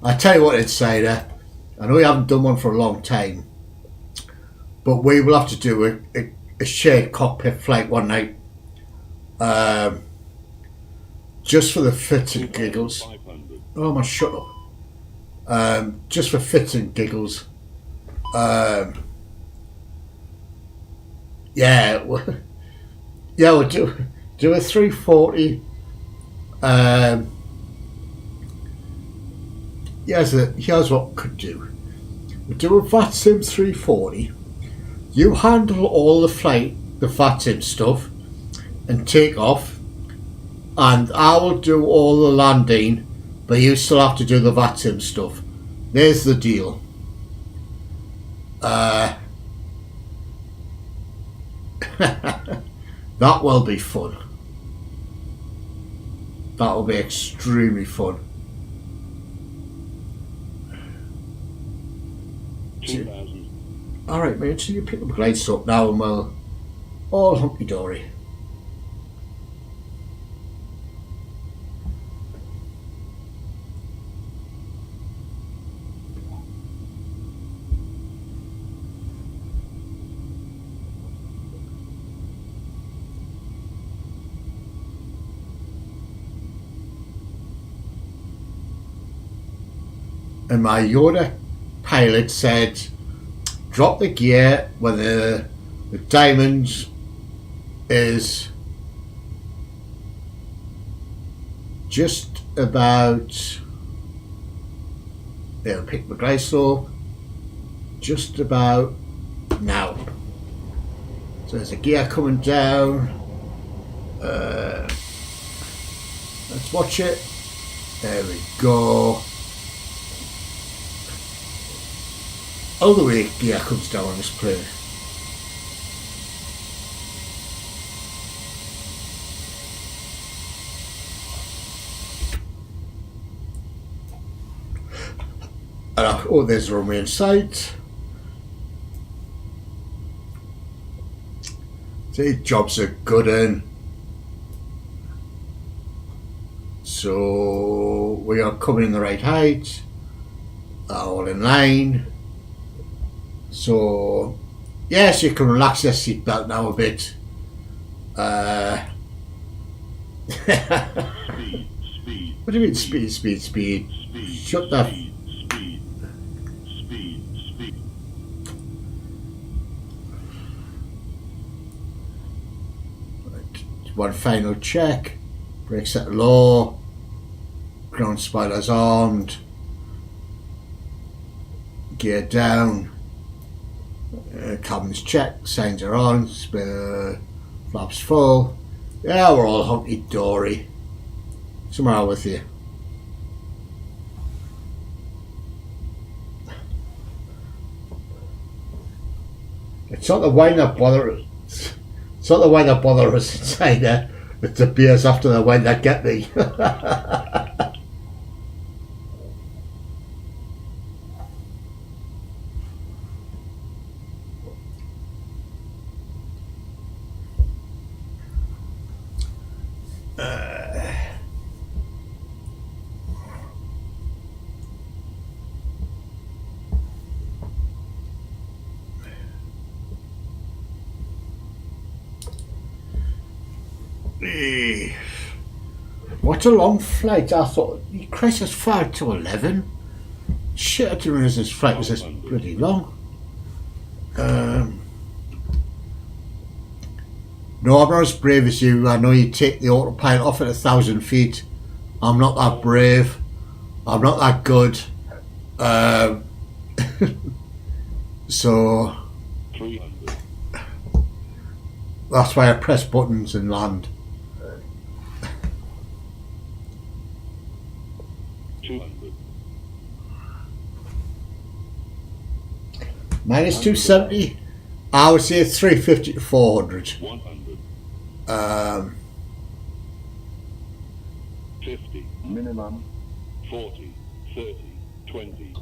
I tell you what, Insider, I know you haven't done one for a long time, but we will have to do a shared cockpit flight one night, just for the fits and giggles. Oh my, shut up. Just for fits and giggles. Yeah, we'll do a 340. Here's what we could do. We'll do a VATSIM 340. You handle all the VATSIM stuff, and take off, and I will do all the landing, but you still have to do the VATSIM stuff. There's the deal. That will be fun. That will be extremely fun. Alright, mate, so you pick the lights up now and we'll all hunky-dory. and my Yoda pilot said, drop the gear when the diamond is just about, they'll pick the glide slope, just about now. So there's a gear coming down. Let's watch it. There we go. All the way gear comes down on this plane. And oh, there's the runway in sight. See, jobs are good in. So we are coming in the right height, all in line. So yes, you can relax your seatbelt now a bit. Speed. What do you mean speed? Shut that. Speed. One final check. Brakes set low. Ground spoilers armed. Gear down. Cabin's checked. Signs are on. Flaps full. Yeah, we're all hunky dory. What's the matter with you? It's not the wine that bothers. It's not the wine that bothers us inside there. It's the beers after the wine that get me. What a long flight. I thought, Christ, it's 5 to 11. Shit, I didn't realise this flight was this bloody long. No, I'm not as brave as you. I know you take the autopilot off at 1,000 feet. I'm not that brave. I'm not that good. So 300. that's why I press buttons and land. 200. Minus 270. I would say 350 to 400. 100. 50. Minimum. 40. 30. 20.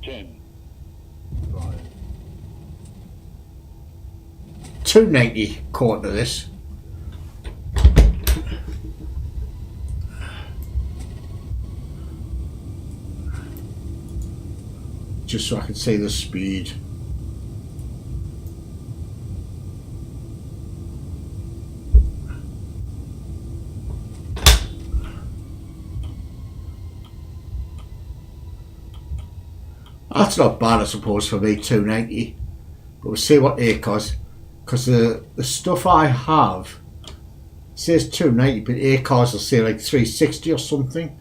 10. 290 quarter to this. Just so I can see the speed. That's not bad, I suppose, for me, 290. But we'll see what ACOS, because the stuff I have says 290, but ACOS will say like 360 or something.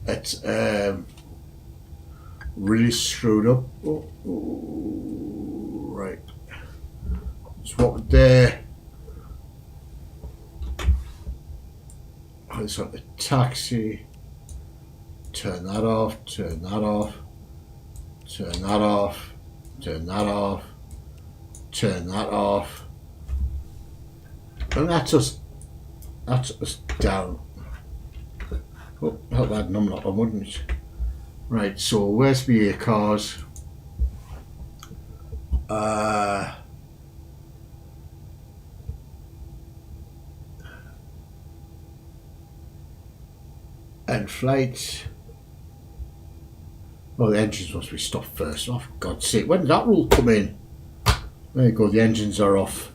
It's really screwed up. Right. So what there? It's on the taxi. Turn that off. Turn that off. Turn that off. Turn that off. Turn that off. And that's us down. Oh, help that numb up, wouldn't it? Right, so where's my cars? And flights. Oh, the engines must be stopped first. Oh, for God's sake, when did that rule come in? There you go, the engines are off.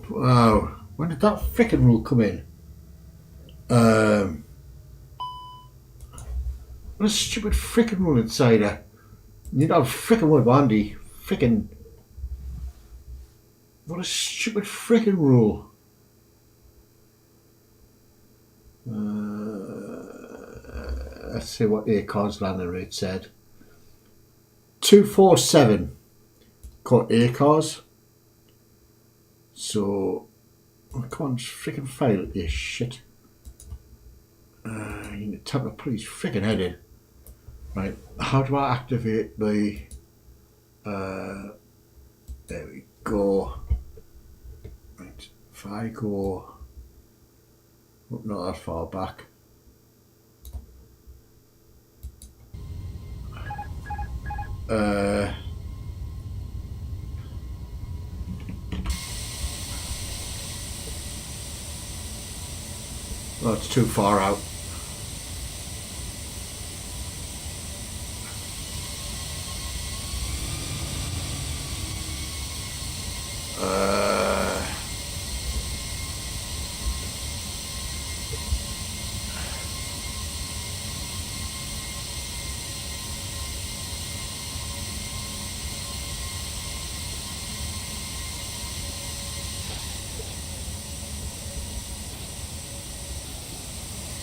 Wow, when did that frickin' rule come in? What a stupid frickin' rule, Insider. You need to have frickin' word, Andy. Frickin'. What a stupid frickin' rule. Let's see what ACOR's landing rate said. 247 got ACOR's. So, come on, just frickin' file this shit. You need to tap the police frickin' head in. Right, how do I activate the... there we go. Right, if I go... Oh, not that far back. Well, it's too far out.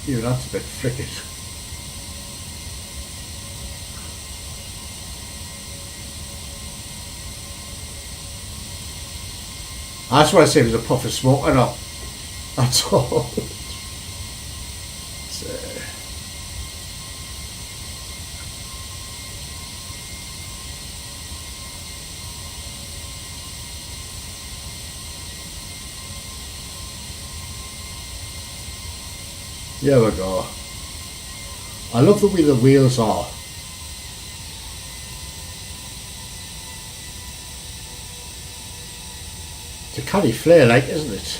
Yeah, that's a bit frickish. I just want to see if there's a puff of smoke or not. That's all. There we go. I love the way the wheels are. It's a canny flare, like, isn't it?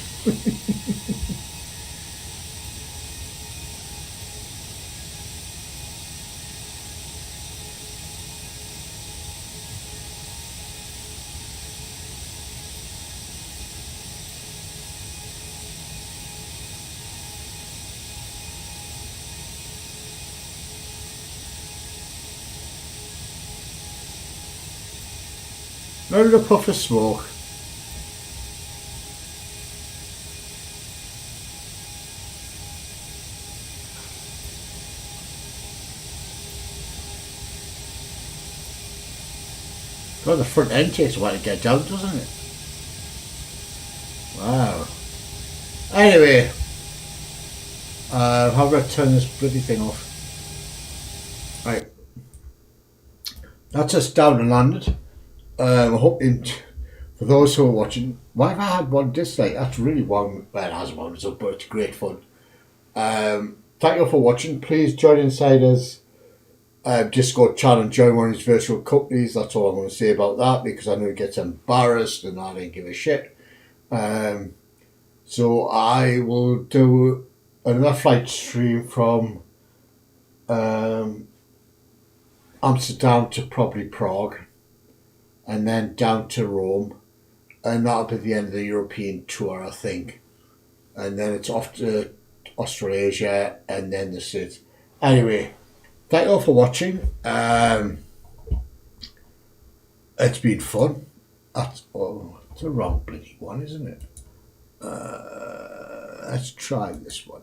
Not a puff of smoke. Well, the front end takes a while to get down, doesn't it? Wow. Anyway, how do I turn this bloody thing off? Right. That's us down and landed. I'm hoping, for those who are watching, why have I had one dislike? That's really one, well, it has one, but it's great fun. Thank you for watching. Please join Insider's Discord channel and join one of his virtual companies. That's all I'm going to say about that, because I know he gets embarrassed and I don't give a shit. So I will do another flight stream from Amsterdam to probably Prague, and then down to Rome, and that'll be the end of the European tour, I think. And then it's off to Australasia and then the States. Anyway, thank you all for watching. It's been fun. It's the wrong bloody one, isn't it? Let's try this one.